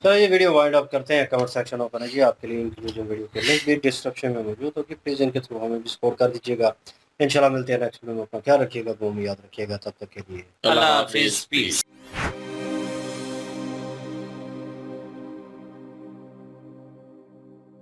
[SPEAKER 1] चलो ये वीडियो वाइंड अप करते हैं। कमेंट सेक्शन ओपन है जी आपके लिए, इनकी जो वीडियो के लिंक भी डिस्क्रिप्शन में मौजूद होगी, प्लीज़ इनके थ्रू हमें भी सपोर्ट कर दीजिएगा। इंशाल्लाह मिलते हैं नेक्स्ट वीडियो में। अपना ख्याल रखिएगा, दुआ में याद रखिएगा। तब तक के लिए
[SPEAKER 8] अल्लाह हाफिज़, पीस।